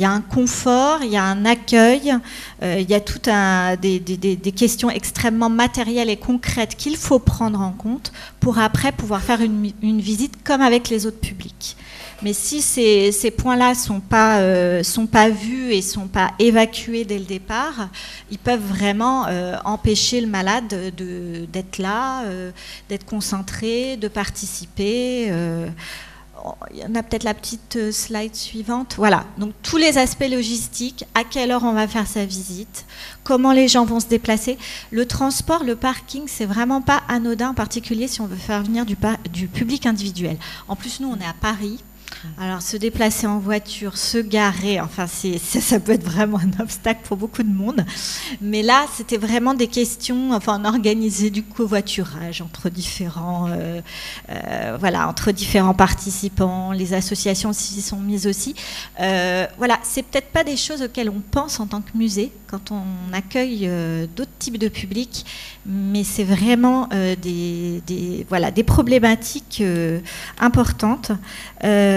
un confort, il y a un accueil, il y a des questions extrêmement matérielles et concrètes qu'il faut prendre en compte pour après pouvoir faire une visite comme avec les autres publics. Mais si ces points-là sont pas vus et sont pas évacués dès le départ, ils peuvent vraiment empêcher le malade d'être là, d'être concentré, de participer. Il y en a peut-être la petite slide suivante. Voilà, donc tous les aspects logistiques, à quelle heure on va faire sa visite, comment les gens vont se déplacer. Le transport, le parking, c'est vraiment pas anodin, en particulier si on veut faire venir du public individuel. En plus, nous, on est à Paris. Alors, se déplacer en voiture, se garer, enfin, ça peut être vraiment un obstacle pour beaucoup de monde. Mais là, c'était vraiment des questions, enfin, on a organisé du covoiturage entre différents participants, les associations s'y sont mises aussi. Voilà, c'est peut-être pas des choses auxquelles on pense en tant que musée quand on accueille d'autres types de publics, mais c'est vraiment des problématiques importantes.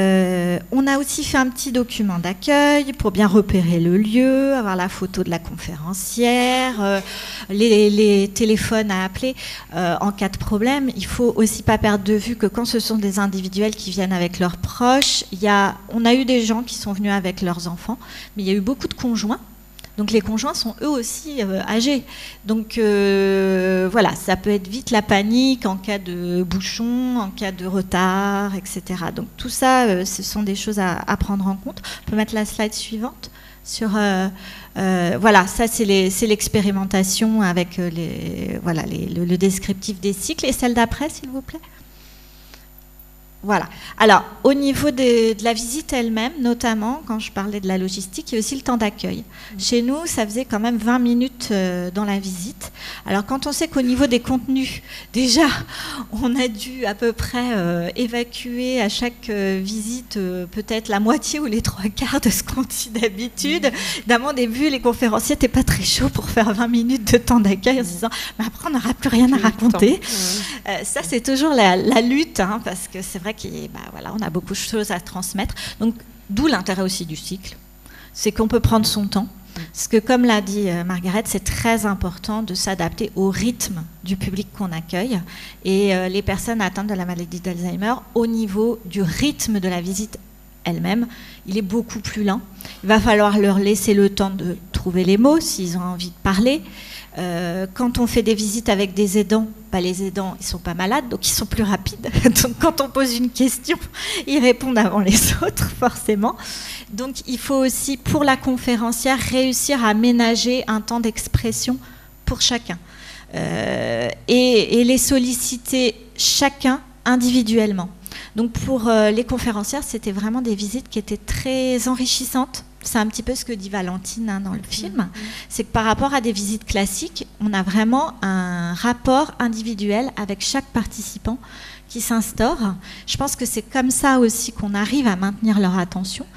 On a aussi fait un petit document d'accueil pour bien repérer le lieu, avoir la photo de la conférencière, les téléphones à appeler en cas de problème. Il ne faut aussi pas perdre de vue que quand ce sont des individuels qui viennent avec leurs proches, on a eu des gens qui sont venus avec leurs enfants, mais il y a eu beaucoup de conjoints. Donc les conjoints sont eux aussi âgés. Donc voilà, ça peut être vite la panique en cas de bouchon, en cas de retard, etc. Donc tout ça, ce sont des choses à prendre en compte. On peut mettre la slide suivante sur... voilà, ça c'est l'expérimentation avec le descriptif des cycles. Et celle d'après, s'il vous plaît. Voilà. Alors, au niveau de la visite elle-même, notamment, quand je parlais de la logistique, il y a aussi le temps d'accueil. Chez nous, ça faisait quand même 20 minutes dans la visite. Alors, quand on sait qu'au niveau des contenus, déjà, on a dû à peu près évacuer à chaque visite peut-être la moitié ou les 3/4 de ce qu'on dit d'habitude. D'un mon début, les conférenciers n'étaient pas très chauds pour faire 20 minutes de temps d'accueil en se disant « mais après, on n'aura plus rien à raconter ». Ça, c'est toujours la lutte, hein, parce que c'est vrai on a beaucoup de choses à transmettre. Donc, d'où l'intérêt aussi du cycle, c'est qu'on peut prendre son temps. Parce que, comme l'a dit Margaret, c'est très important de s'adapter au rythme du public qu'on accueille. Et les personnes atteintes de la maladie d'Alzheimer, au niveau du rythme de la visite elle-même, il est beaucoup plus lent. Il va falloir leur laisser le temps de trouver les mots s'ils ont envie de parler. Quand on fait des visites avec des aidants, les aidants, ils ne sont pas malades, donc ils sont plus rapides. Donc quand on pose une question, ils répondent avant les autres, forcément. Donc il faut aussi, pour la conférencière, réussir à ménager un temps d'expression pour chacun. Et les solliciter chacun individuellement. Donc pour les conférencières, c'était vraiment des visites qui étaient très enrichissantes. C'est un petit peu ce que dit Valentine dans le film. C'est que par rapport à des visites classiques, on a vraiment un rapport individuel avec chaque participant qui s'instaure. Je pense que c'est comme ça aussi qu'on arrive à maintenir leur attention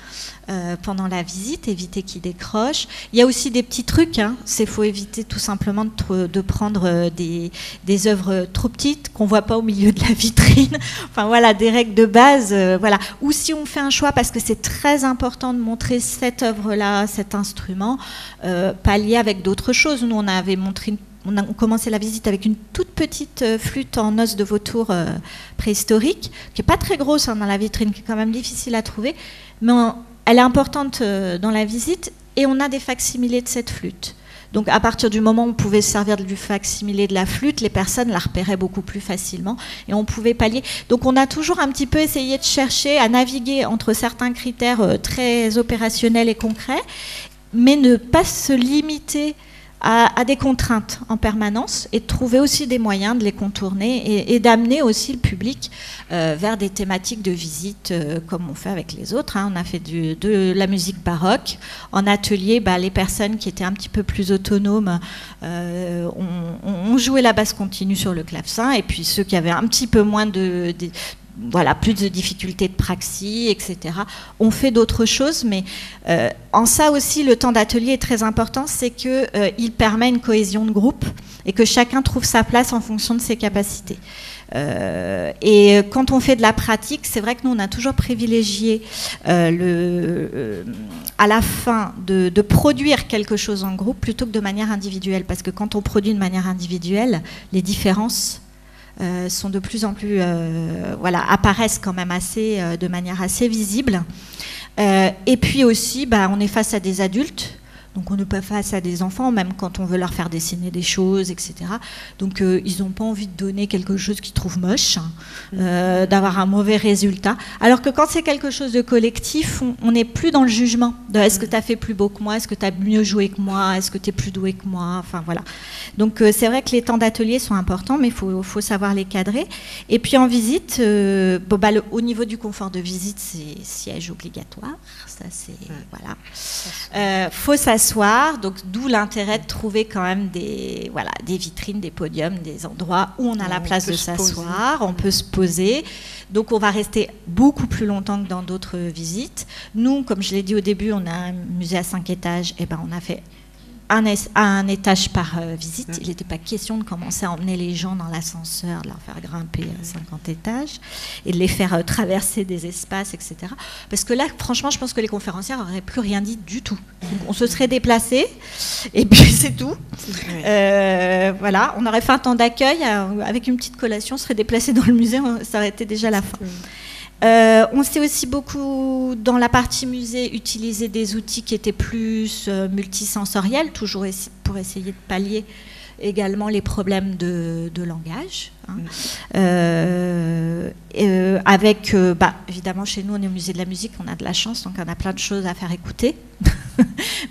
pendant la visite, éviter qu'ils décrochent. Il y a aussi des petits trucs. Il faut éviter tout simplement de prendre des œuvres trop petites qu'on ne voit pas au milieu de la vitrine. Enfin voilà, des règles de base. Voilà. Ou si on fait un choix, parce que c'est très important de montrer cette œuvre-là, cet instrument, pas lié avec d'autres choses. Nous, on avait montré on a commencé la visite avec une toute petite flûte en os de vautour préhistorique, qui n'est pas très grosse dans la vitrine, qui est quand même difficile à trouver, mais elle est importante dans la visite, et on a des facsimilés de cette flûte. Donc à partir du moment où on pouvait se servir du facsimilé de la flûte, les personnes la repéraient beaucoup plus facilement, et on pouvait pallier. Donc on a toujours un petit peu essayé de chercher à naviguer entre certains critères très opérationnels et concrets, mais ne pas se limiter à des contraintes en permanence, et de trouver aussi des moyens de les contourner et d'amener aussi le public vers des thématiques de visite comme on fait avec les autres. On a fait de la musique baroque. En atelier, les personnes qui étaient un petit peu plus autonomes ont joué la basse continue sur le clavecin, et puis ceux qui avaient un petit peu moins plus de difficultés de praxis, etc. On fait d'autres choses, mais en ça aussi, le temps d'atelier est très important, c'est qu'il permet une cohésion de groupe et que chacun trouve sa place en fonction de ses capacités. Et quand on fait de la pratique, c'est vrai que nous, on a toujours privilégié à la fin de produire quelque chose en groupe plutôt que de manière individuelle. Parce que quand on produit de manière individuelle, les différences sont de plus en plus, apparaissent quand même de manière assez visible. Et puis aussi, on est face à des adultes. Donc on n'est pas face à des enfants, même quand on veut leur faire dessiner des choses, etc. Donc ils n'ont pas envie de donner quelque chose qu'ils trouvent moche, d'avoir un mauvais résultat. Alors que quand c'est quelque chose de collectif, on n'est plus dans le jugement de est-ce que tu as fait plus beau que moi, est-ce que tu as mieux joué que moi, est-ce que tu es plus doué que moi, enfin voilà. Donc c'est vrai que les temps d'atelier sont importants, mais il faut savoir les cadrer. Et puis en visite, au niveau du confort de visite, c'est siège obligatoire. Ça, c'est voilà. Faut s'asseoir, donc d'où l'intérêt de trouver quand même des vitrines, des podiums, des endroits où on a la place de s'asseoir, on peut se poser. Donc on va rester beaucoup plus longtemps que dans d'autres visites. Nous, comme je l'ai dit au début, on a un musée à 5 étages, et on a fait un étage par visite. Il n'était pas question de commencer à emmener les gens dans l'ascenseur, de leur faire grimper 50 étages et de les faire traverser des espaces, etc. Parce que là, franchement, je pense que les conférencières n'auraient plus rien dit du tout. Donc, on se serait déplacé et puis c'est tout. Voilà, on aurait fait un temps d'accueil avec une petite collation, on serait déplacé dans le musée, ça aurait été déjà la fin. On s'est aussi beaucoup, dans la partie musée, utilisé des outils qui étaient plus multisensoriels, toujours pour essayer de pallier également les problèmes de langage. Avec, évidemment, chez nous, on est au musée de la musique, on a de la chance, donc on a plein de choses à faire écouter.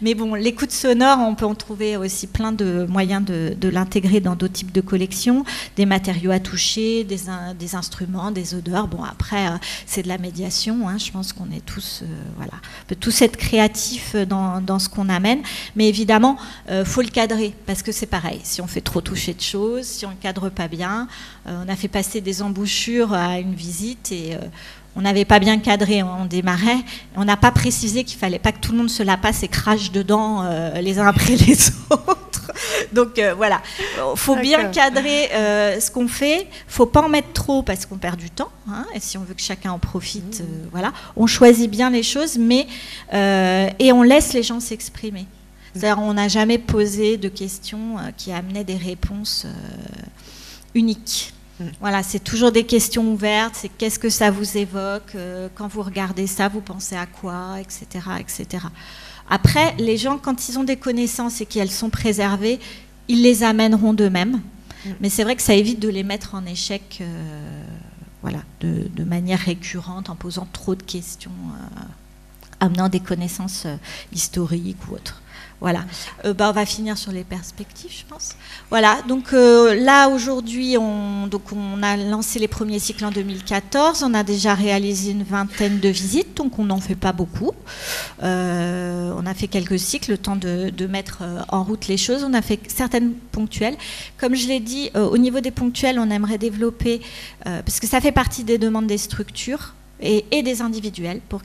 Mais bon, l'écoute sonore, on peut en trouver aussi plein de moyens de l'intégrer dans d'autres types de collections, des matériaux à toucher, des instruments, des odeurs. Bon, après, c'est de la médiation, je pense qu'on est tous, on peut tous être créatifs dans ce qu'on amène, mais évidemment, faut le cadrer, parce que c'est pareil, si on fait trop toucher de choses, si on ne cadre pas bien, on a fait passer des embouchures à une visite et on n'avait pas bien cadré, on démarrait, on n'a pas précisé qu'il ne fallait pas que tout le monde se la passe et crache dedans les uns après les autres. Donc voilà, il faut bien cadrer ce qu'on fait, il ne faut pas en mettre trop parce qu'on perd du temps, et si on veut que chacun en profite, voilà. On choisit bien les choses, mais et on laisse les gens s'exprimer. C'est-à-dire on n'a jamais posé de questions qui amenaient des réponses uniques. Voilà, c'est toujours des questions ouvertes, c'est qu'est-ce que ça vous évoque, quand vous regardez ça, vous pensez à quoi, etc., etc. Après, les gens, quand ils ont des connaissances et qu'elles sont préservées, ils les amèneront d'eux-mêmes. Mais c'est vrai que ça évite de les mettre en échec de manière récurrente, en posant trop de questions, amenant des connaissances historiques ou autres. Voilà, on va finir sur les perspectives, je pense. Voilà, donc là aujourd'hui, on a lancé les premiers cycles en 2014, on a déjà réalisé une vingtaine de visites, donc on n'en fait pas beaucoup. On a fait quelques cycles, le temps de mettre en route les choses. On a fait certaines ponctuelles. Comme je l'ai dit, au niveau des ponctuelles, on aimerait développer, parce que ça fait partie des demandes des structures, et des individuels, pour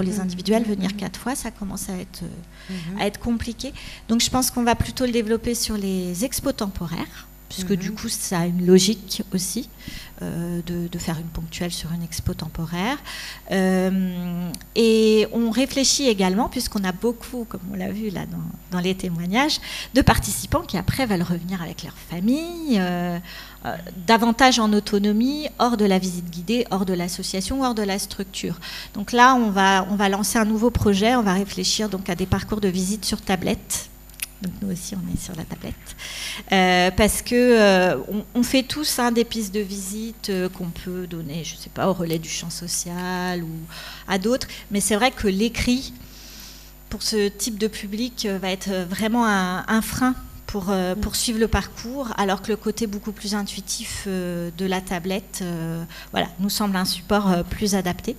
les individuels, venir 4 fois, ça commence à être compliqué. Donc je pense qu'on va plutôt le développer sur les expos temporaires, puisque du coup ça a une logique aussi de faire une ponctuelle sur une expo temporaire. Et on réfléchit également, puisqu'on a beaucoup, comme on l'a vu là dans les témoignages, de participants qui après veulent revenir avec leur famille, davantage en autonomie, hors de la visite guidée, hors de l'association, hors de la structure. Donc là, on va lancer un nouveau projet, on va réfléchir donc à des parcours de visite sur tablette. Donc nous aussi, on est sur la tablette. Parce que on fait tous des pistes de visite qu'on peut donner, je ne sais pas, au relais du champ social ou à d'autres. Mais c'est vrai que l'écrit, pour ce type de public, va être vraiment un frein pour suivre le parcours, alors que le côté beaucoup plus intuitif de la tablette nous semble un support plus adapté.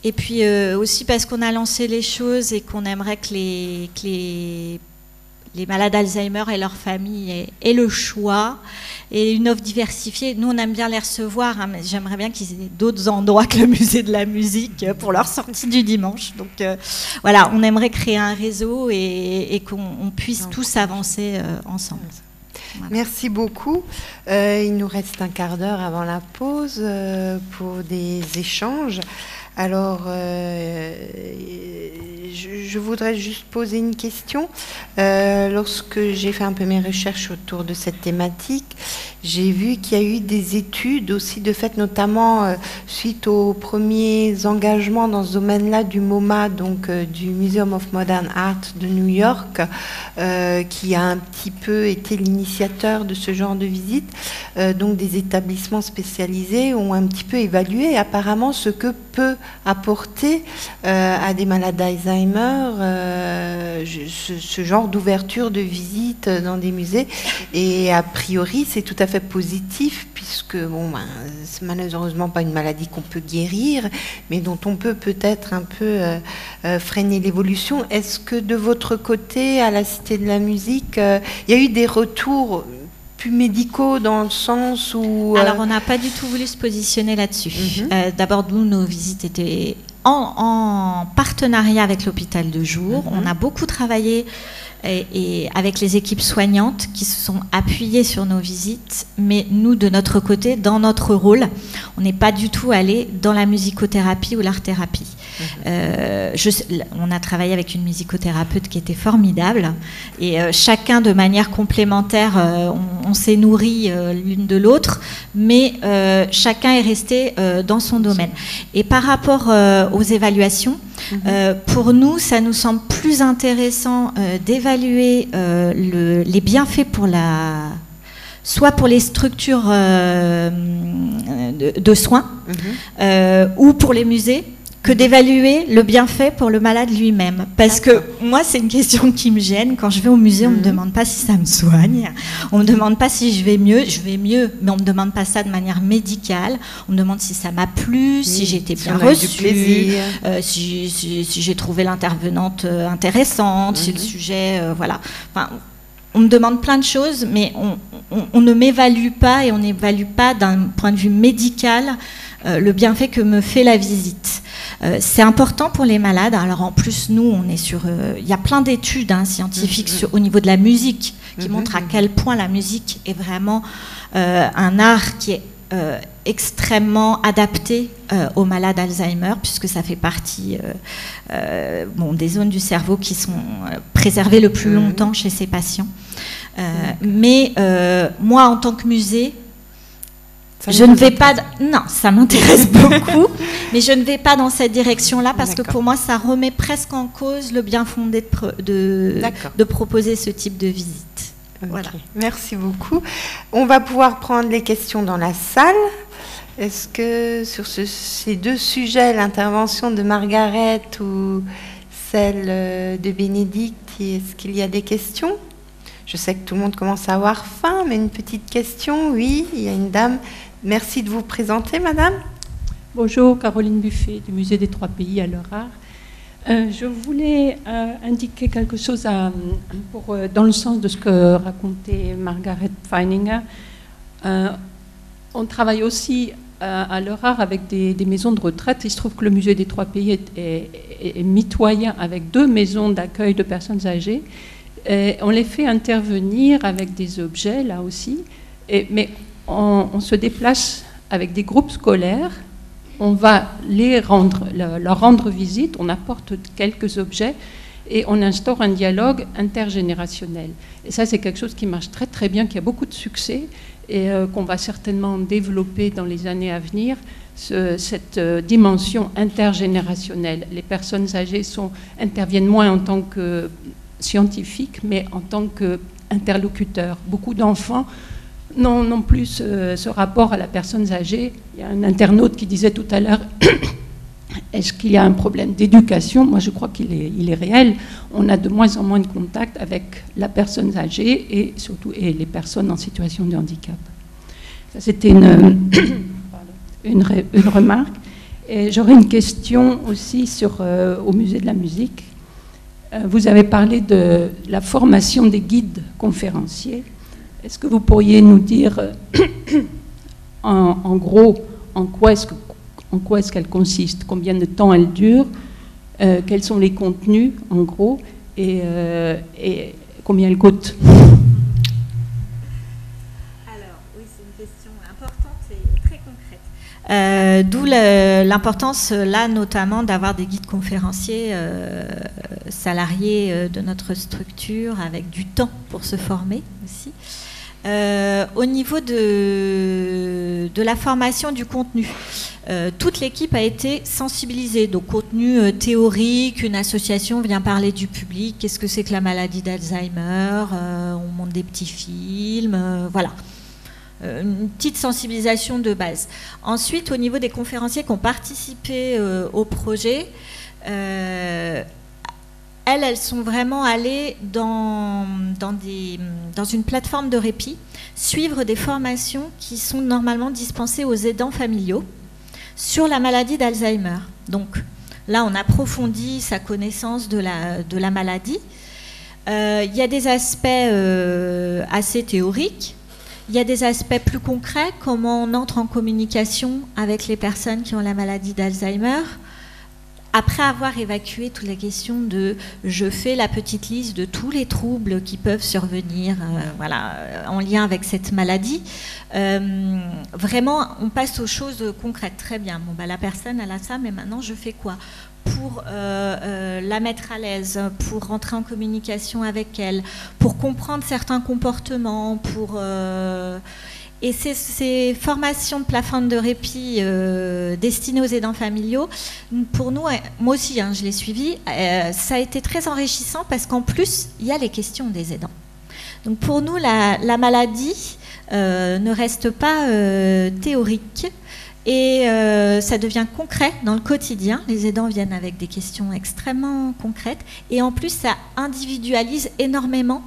Et puis aussi parce qu'on a lancé les choses et qu'on aimerait que les malades Alzheimer et leurs familles aient le choix et une offre diversifiée. Nous, on aime bien les recevoir, mais j'aimerais bien qu'ils aient d'autres endroits que le musée de la musique pour leur sortie du dimanche. Donc on aimerait créer un réseau et qu'on puisse tous avancer ensemble. Voilà. Merci beaucoup. Il nous reste un quart d'heure avant la pause pour des échanges. Alors, je voudrais juste poser une question. Lorsque j'ai fait un peu mes recherches autour de cette thématique, j'ai vu qu'il y a eu des études aussi de fait, notamment suite aux premiers engagements dans ce domaine-là du MoMA, donc du Museum of Modern Art de New York, qui a un petit peu été l'initiateur de ce genre de visite. Donc des établissements spécialisés ont un petit peu évalué apparemment ce que peut apporter à des malades d'Alzheimer ce genre d'ouverture de visite dans des musées. Et a priori, c'est tout à fait positif puisque c'est malheureusement pas une maladie qu'on peut guérir, mais dont on peut peut-être un peu freiner l'évolution. Est-ce que de votre côté, à la Cité de la Musique, il y a eu des retours plus médicaux dans le sens où... Alors, on n'a pas du tout voulu se positionner là-dessus. D'abord, nous, nos visites étaient en partenariat avec l'hôpital de jour. On a beaucoup travaillé et avec les équipes soignantes qui se sont appuyées sur nos visites, mais nous, de notre côté, dans notre rôle, on n'est pas du tout allé dans la musicothérapie ou l'art-thérapie. On a travaillé avec une musicothérapeute qui était formidable et chacun de manière complémentaire, on s'est nourris l'une de l'autre, mais chacun est resté dans son domaine. Et par rapport aux évaluations, pour nous, ça nous semble plus intéressant d'évaluer les bienfaits pour soit pour les structures de soins ou pour les musées, que d'évaluer le bienfait pour le malade lui-même. Parce que moi, c'est une question qui me gêne. Quand je vais au musée, on ne me demande pas si ça me soigne. On ne me demande pas si je vais mieux. Je vais mieux, mais on ne me demande pas ça de manière médicale. On me demande si ça m'a plu, si j'ai été bien reçue, si j'ai trouvé l'intervenante intéressante, si le sujet... voilà. Enfin, on me demande plein de choses, mais on ne m'évalue pas et on n'évalue pas d'un point de vue médical le bienfait que me fait la visite. C'est important pour les malades. Alors en plus, nous, on est sur... il y a plein d'études scientifiques au niveau de la musique qui montrent à quel point la musique est vraiment un art qui est extrêmement adapté aux malades Alzheimer, puisque ça fait partie des zones du cerveau qui sont préservées le plus longtemps chez ces patients. Mais moi, en tant que musée, je ne vais pas... Non, ça m'intéresse beaucoup, mais je ne vais pas dans cette direction-là parce que pour moi, ça remet presque en cause le bien fondé de proposer ce type de visite. Voilà. Merci beaucoup. On va pouvoir prendre les questions dans la salle. Est-ce que sur ces deux sujets, l'intervention de Margaret ou celle de Bénédicte, est-ce qu'il y a des questions? Je sais que tout le monde commence à avoir faim, mais une petite question, oui, il y a une dame. Merci de vous présenter, madame. Bonjour, Caroline Buffet du Musée des Trois Pays à l'Eurart. Je voulais indiquer quelque chose dans le sens de ce que racontait Margaret Feininger. On travaille aussi à l'Eurart avec des maisons de retraite. Il se trouve que le Musée des Trois Pays est mitoyen avec 2 maisons d'accueil de personnes âgées. Et on les fait intervenir avec des objets, là aussi, mais on se déplace avec des groupes scolaires, on va leur rendre visite, on apporte quelques objets et on instaure un dialogue intergénérationnel. Et ça, c'est quelque chose qui marche très très bien, qui a beaucoup de succès et qu'on va certainement développer dans les années à venir, cette dimension intergénérationnelle. Les personnes âgées interviennent moins en tant que scientifiques, mais en tant qu'interlocuteurs. Beaucoup d'enfants n'ont plus ce rapport à la personne âgée. Il y a un internaute qui disait tout à l'heure, est-ce qu'il y a un problème d'éducation? Moi, je crois qu'il est réel. On a de moins en moins de contact avec la personne âgée et surtout les personnes en situation de handicap. Ça, c'était une remarque. Et j'aurais une question aussi au Musée de la musique. Vous avez parlé de la formation des guides conférenciers. Est-ce que vous pourriez nous dire, en gros, en quoi est-ce qu'elle consiste? Combien de temps elle dure? Quels sont les contenus, en gros? Et combien elle coûte? D'où l'importance, là, notamment, d'avoir des guides conférenciers salariés de notre structure, avec du temps pour se former aussi. Au niveau de la formation du contenu, toute l'équipe a été sensibilisée. Donc, contenu théorique, une association vient parler du public, qu'est-ce que c'est que la maladie d'Alzheimer, on montre des petits films, voilà. Une petite sensibilisation de base. Ensuite, au niveau des conférenciers qui ont participé au projet, elles sont vraiment allées dans une plateforme de répit, suivre des formations qui sont normalement dispensées aux aidants familiaux sur la maladie d'Alzheimer. Donc là, on approfondit sa connaissance de la maladie. Il y a des aspects assez théoriques. Il y a des aspects plus concrets, comment on entre en communication avec les personnes qui ont la maladie d'Alzheimer. Après avoir évacué toutes les questions de je fais la petite liste de tous les troubles qui peuvent survenir voilà, en lien avec cette maladie, vraiment on passe aux choses concrètes. Très bien, bon, bah, la personne elle a ça, mais maintenant je fais quoi pour la mettre à l'aise, pour rentrer en communication avec elle, pour comprendre certains comportements, pour... Et ces formations de plateforme de répit destinées aux aidants familiaux, pour nous, moi aussi, hein, je l'ai suivi, ça a été très enrichissant parce qu'en plus, il y a les questions des aidants. Donc pour nous, la maladie ne reste pas théorique et ça devient concret dans le quotidien. Les aidants viennent avec des questions extrêmement concrètes et en plus, ça individualise énormément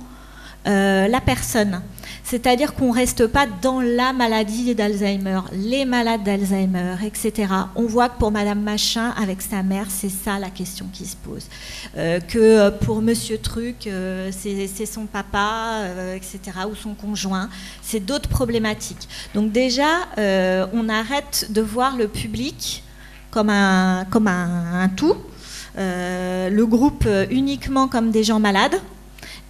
la personne. C'est-à-dire qu'on ne reste pas dans la maladie d'Alzheimer, les malades d'Alzheimer, etc. On voit que pour Madame Machin, avec sa mère, c'est ça la question qui se pose. Que pour Monsieur Truc, c'est son papa, etc., ou son conjoint. C'est d'autres problématiques. Donc déjà, on arrête de voir le public comme un tout, le groupe uniquement comme des gens malades.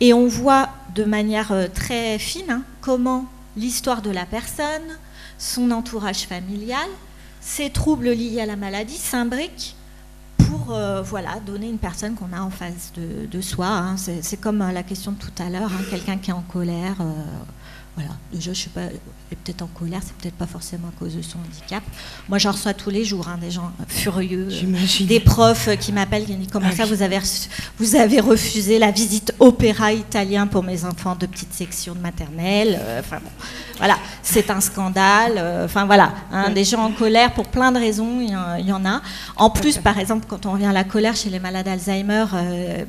Et on voit de manière très fine hein, comment l'histoire de la personne, son entourage familial, ses troubles liés à la maladie s'imbriquent pour voilà, donner une personne qu'on a en face de soi. Hein. C'est comme la question de tout à l'heure, hein, quelqu'un qui est en colère. Voilà, déjà, je sais pas, est peut-être en colère, c'est peut-être pas forcément à cause de son handicap. Moi, j'en reçois tous les jours, hein, des gens furieux, des profs qui m'appellent, qui me disent comment ça, vous avez refusé la visite opéra italien pour mes enfants de petite section de maternelle. Enfin bon, voilà, c'est un scandale. Enfin voilà, hein, des gens en colère pour plein de raisons, il y en a. En plus, par exemple, quand on revient à la colère chez les malades d'Alzheimer,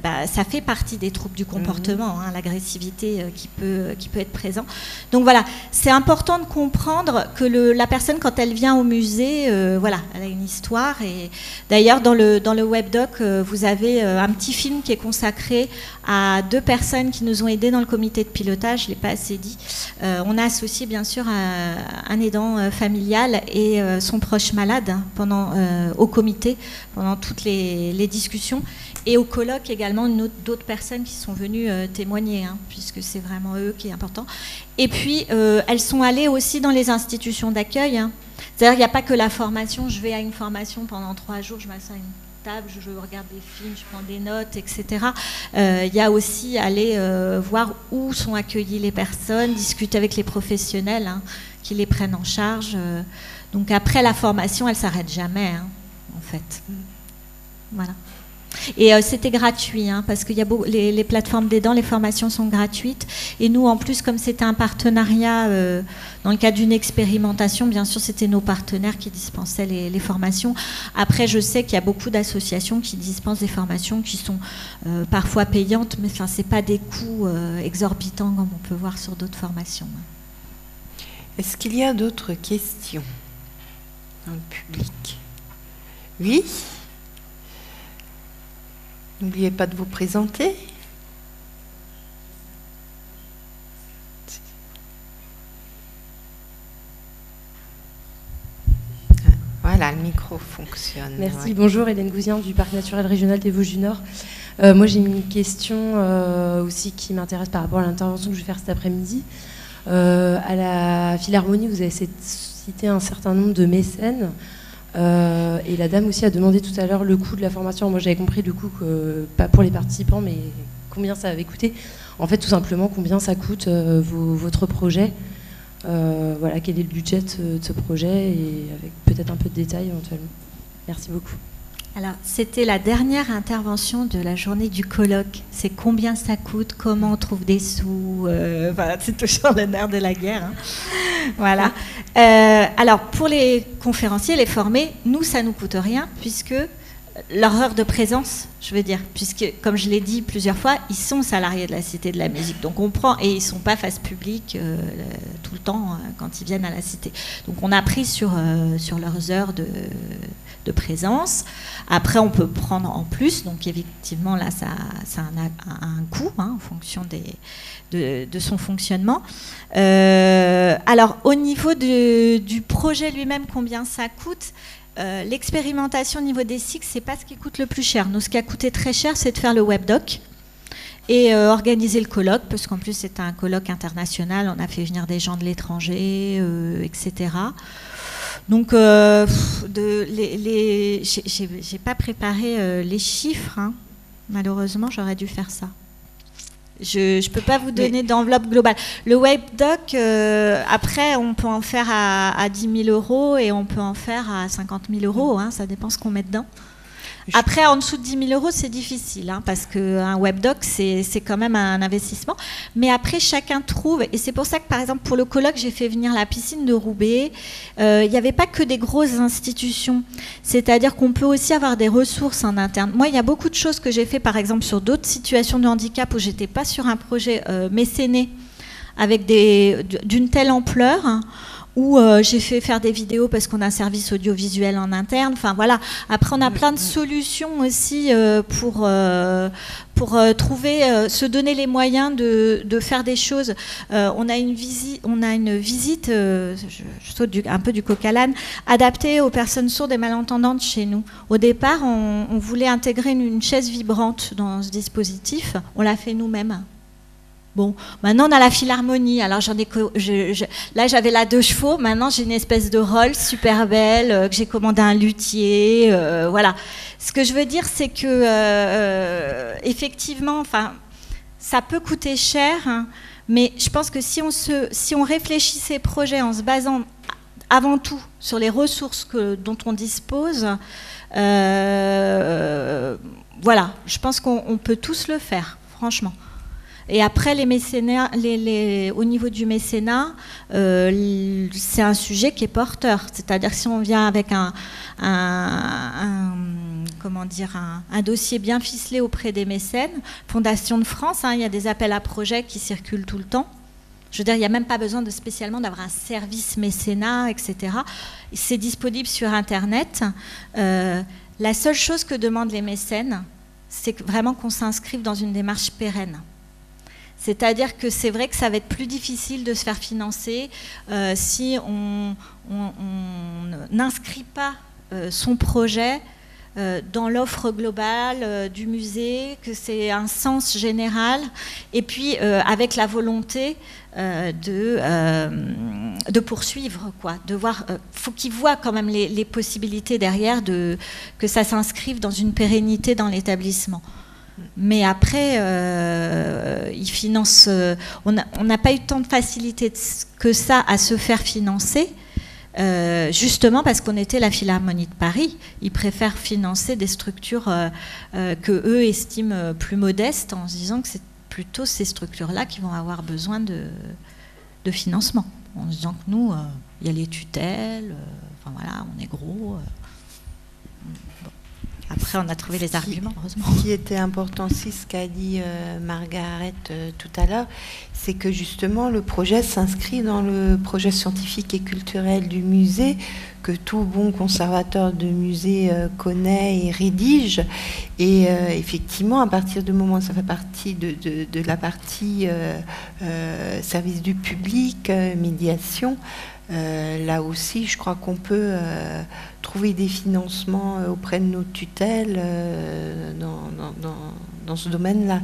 bah, ça fait partie des troubles du comportement, hein, l'agressivité qui peut être présente. Donc voilà, c'est important de comprendre que la personne, quand elle vient au musée, voilà, elle a une histoire. Et d'ailleurs, dans le webdoc, vous avez un petit film qui est consacré à 2 personnes qui nous ont aidés dans le comité de pilotage. Je ne l'ai pas assez dit. On a associé bien sûr un aidant familial et son proche malade hein, au comité pendant toutes les discussions. Et au colloque également, d'autres personnes qui sont venues témoigner, hein, puisque c'est vraiment eux qui est important. Et puis, elles sont allées aussi dans les institutions d'accueil. Hein. C'est-à-dire qu'il n'y a pas que la formation. Je vais à une formation pendant 3 jours, je m'assois à une table, je regarde des films, je prends des notes, etc. Il y a aussi aller voir où sont accueillies les personnes, discuter avec les professionnels hein, qui les prennent en charge. Donc après, la formation, elle ne s'arrête jamais, hein, en fait. Voilà. Et c'était gratuit, hein, parce qu'il y a les plateformes d'aidants, les formations sont gratuites. Et nous, en plus, comme c'était un partenariat, dans le cadre d'une expérimentation, bien sûr, c'était nos partenaires qui dispensaient les formations. Après, je sais qu'il y a beaucoup d'associations qui dispensent des formations qui sont parfois payantes, mais enfin, ce n'est pas des coûts exorbitants comme on peut voir sur d'autres formations. Est-ce qu'il y a d'autres questions dans le public? Oui? N'oubliez pas de vous présenter. Voilà, le micro fonctionne. Merci, ouais. Bonjour, Hélène Gouzien du Parc naturel régional des Vosges du Nord. Moi, j'ai une question aussi qui m'intéresse par rapport à l'intervention que je vais faire cet après-midi. À la Philharmonie, vous avez cette cité un certain nombre de mécènes. Et la dame aussi a demandé tout à l'heure le coût de la formation. Moi, j'avais compris le coût, pas pour les participants, mais combien ça avait coûté. En fait, tout simplement, combien ça coûte votre projet. Voilà, quel est le budget de ce projet, et avec peut-être un peu de détails éventuellement. Merci beaucoup. Alors, c'était la dernière intervention de la journée du colloque. C'est combien ça coûte, comment on trouve des sous. Voilà, c'est toujours le nerf de la guerre. Hein. Voilà. Alors, pour les conférenciers, les formés, nous, ça ne nous coûte rien, puisque leur heure de présence, je veux dire, puisque, comme je l'ai dit plusieurs fois, ils sont salariés de la Cité de la Musique. Donc, on prend, et ils ne sont pas face publique tout le temps quand ils viennent à la Cité. Donc, on a pris sur leurs heures de présence. Après, on peut prendre en plus, donc effectivement, là, ça a un coût en fonction de son fonctionnement. Alors, au niveau du projet lui-même, combien ça coûte ? L'expérimentation au niveau des cycles, c'est pas ce qui coûte le plus cher. Nous, ce qui a coûté très cher, c'est de faire le webdoc et organiser le colloque, parce qu'en plus, c'est un colloque international. On a fait venir des gens de l'étranger, etc. Donc, j'ai pas préparé les chiffres, hein. Malheureusement, j'aurais dû faire ça. Je ne peux pas vous donner d'enveloppe globale. Le webdoc, après, on peut en faire à 10 000 € et on peut en faire à 50 000 €. Hein, ça dépend ce qu'on met dedans. Après, en dessous de 10 000 € c'est difficile, hein, parce qu'un webdoc, c'est quand même un investissement. Mais après, chacun trouve, et c'est pour ça que, par exemple, pour le colloque, j'ai fait venir la piscine de Roubaix. Il n'y avait pas que des grosses institutions. C'est-à-dire qu'on peut aussi avoir des ressources en interne. Moi, il y a beaucoup de choses que j'ai fait, par exemple, sur d'autres situations de handicap où j'étais pas sur un projet mécéné avec d'une telle ampleur, hein, où j'ai fait faire des vidéos parce qu'on a un service audiovisuel en interne. Enfin voilà. Après, on a plein de solutions aussi pour trouver, se donner les moyens de faire des choses. On a une visite, je saute un peu du coq à l'âne, adaptée aux personnes sourdes et malentendantes chez nous. Au départ, on voulait intégrer une chaise vibrante dans ce dispositif. On l'a fait nous-mêmes. Bon, maintenant on a la Philharmonie. Alors là j'avais la 2 chevaux. Maintenant j'ai une espèce de Rolls super belle que j'ai commandé à un luthier. Voilà. Ce que je veux dire, c'est que effectivement, enfin, ça peut coûter cher, hein, mais je pense que si on réfléchit ces projets en se basant avant tout sur les ressources dont on dispose, voilà, je pense qu'on peut tous le faire, franchement. Et après, les mécénats, au niveau du mécénat, c'est un sujet qui est porteur. C'est-à-dire que si on vient avec un dossier bien ficelé auprès des mécènes, Fondation de France, hein, il y a des appels à projets qui circulent tout le temps. Je veux dire, il n'y a même pas besoin spécialement d'avoir un service mécénat, etc. C'est disponible sur Internet. La seule chose que demandent les mécènes, c'est vraiment qu'on s'inscrive dans une démarche pérenne. C'est-à-dire que c'est vrai que ça va être plus difficile de se faire financer si on n'inscrit pas son projet dans l'offre globale du musée, que c'est un sens général, et puis avec la volonté de poursuivre, quoi, de voir. Faut qu'ils voient quand même les possibilités derrière que ça s'inscrive dans une pérennité dans l'établissement. Mais après, ils financent. On n'a pas eu tant de facilité que ça à se faire financer, justement parce qu'on était la Philharmonie de Paris. Ils préfèrent financer des structures que eux estiment plus modestes, en se disant que c'est plutôt ces structures-là qui vont avoir besoin de financement. En se disant que nous, il y a les tutelles. Enfin voilà, on est gros. Après, on a trouvé les arguments, heureusement. Ce qui était important aussi, ce qu'a dit Margaret tout à l'heure, c'est que justement, le projet s'inscrit dans le projet scientifique et culturel du musée, que tout bon conservateur de musée connaît et rédige. Et effectivement, à partir du moment où ça fait partie de la partie service du public, médiation, là aussi, je crois qu'on peut trouver des financements auprès de nos tutelles dans ce domaine-là.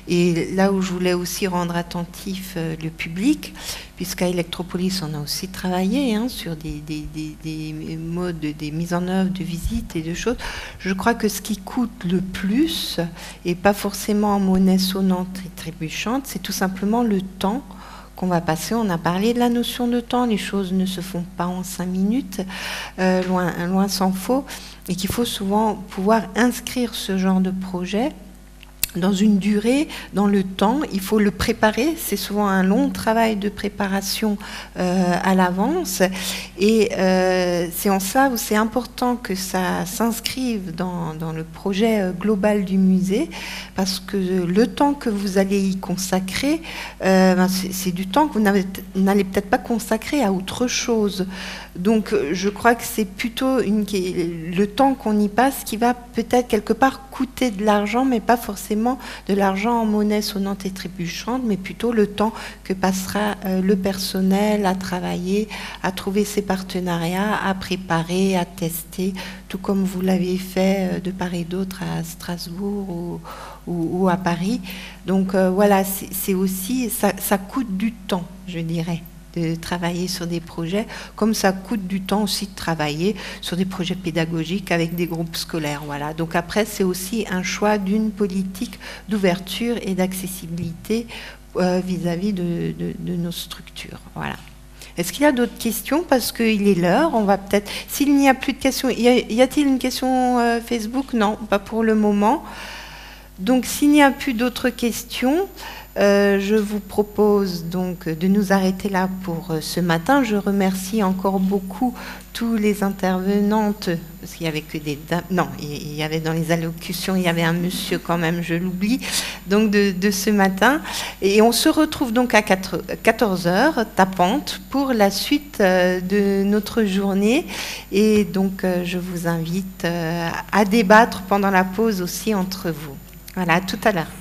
Et là où je voulais aussi rendre attentif le public, puisqu'à Electropolis, on a aussi travaillé sur des modes, des mises en œuvre de visites et de choses. Je crois que ce qui coûte le plus, et pas forcément en monnaie sonnante et trébuchante, c'est tout simplement le temps qu'on va passer. On a parlé de la notion de temps, les choses ne se font pas en 5 minutes, loin s'en faut, et qu'il faut souvent pouvoir inscrire ce genre de projet dans une durée, dans le temps. Il faut le préparer, c'est souvent un long travail de préparation à l'avance, et c'est en ça où c'est important que ça s'inscrive dans le projet global du musée, parce que le temps que vous allez y consacrer, c'est du temps que vous n'allez peut-être pas consacrer à autre chose. Donc je crois que c'est plutôt le temps qu'on y passe qui va peut-être quelque part coûter de l'argent, mais pas forcément de l'argent en monnaie sonnante et trébuchante, mais plutôt le temps que passera le personnel à travailler, à trouver ses partenariats, à préparer, à tester, tout comme vous l'avez fait de part et d'autre à Strasbourg ou à Paris. Donc voilà, c'est aussi, ça coûte du temps, je dirais, de travailler sur des projets, comme ça coûte du temps aussi de travailler sur des projets pédagogiques avec des groupes scolaires. Voilà. Donc après, c'est aussi un choix d'une politique d'ouverture et d'accessibilité vis-à-vis de nos structures. Voilà. Est-ce qu'il y a d'autres questions? Parce qu'il est l'heure, on va peut-être... S'il n'y a plus de questions... Y a-t-il une question Facebook? Non, pas pour le moment. Donc s'il n'y a plus d'autres questions... je vous propose donc de nous arrêter là pour ce matin. Je remercie encore beaucoup tous les intervenantes, parce qu'il n'y avait que des dames. Non, il y avait dans les allocutions, il y avait un monsieur quand même, je l'oublie, donc de ce matin. Et on se retrouve donc à 14h, tapante, pour la suite de notre journée. Et donc je vous invite à débattre pendant la pause aussi entre vous. Voilà, à tout à l'heure.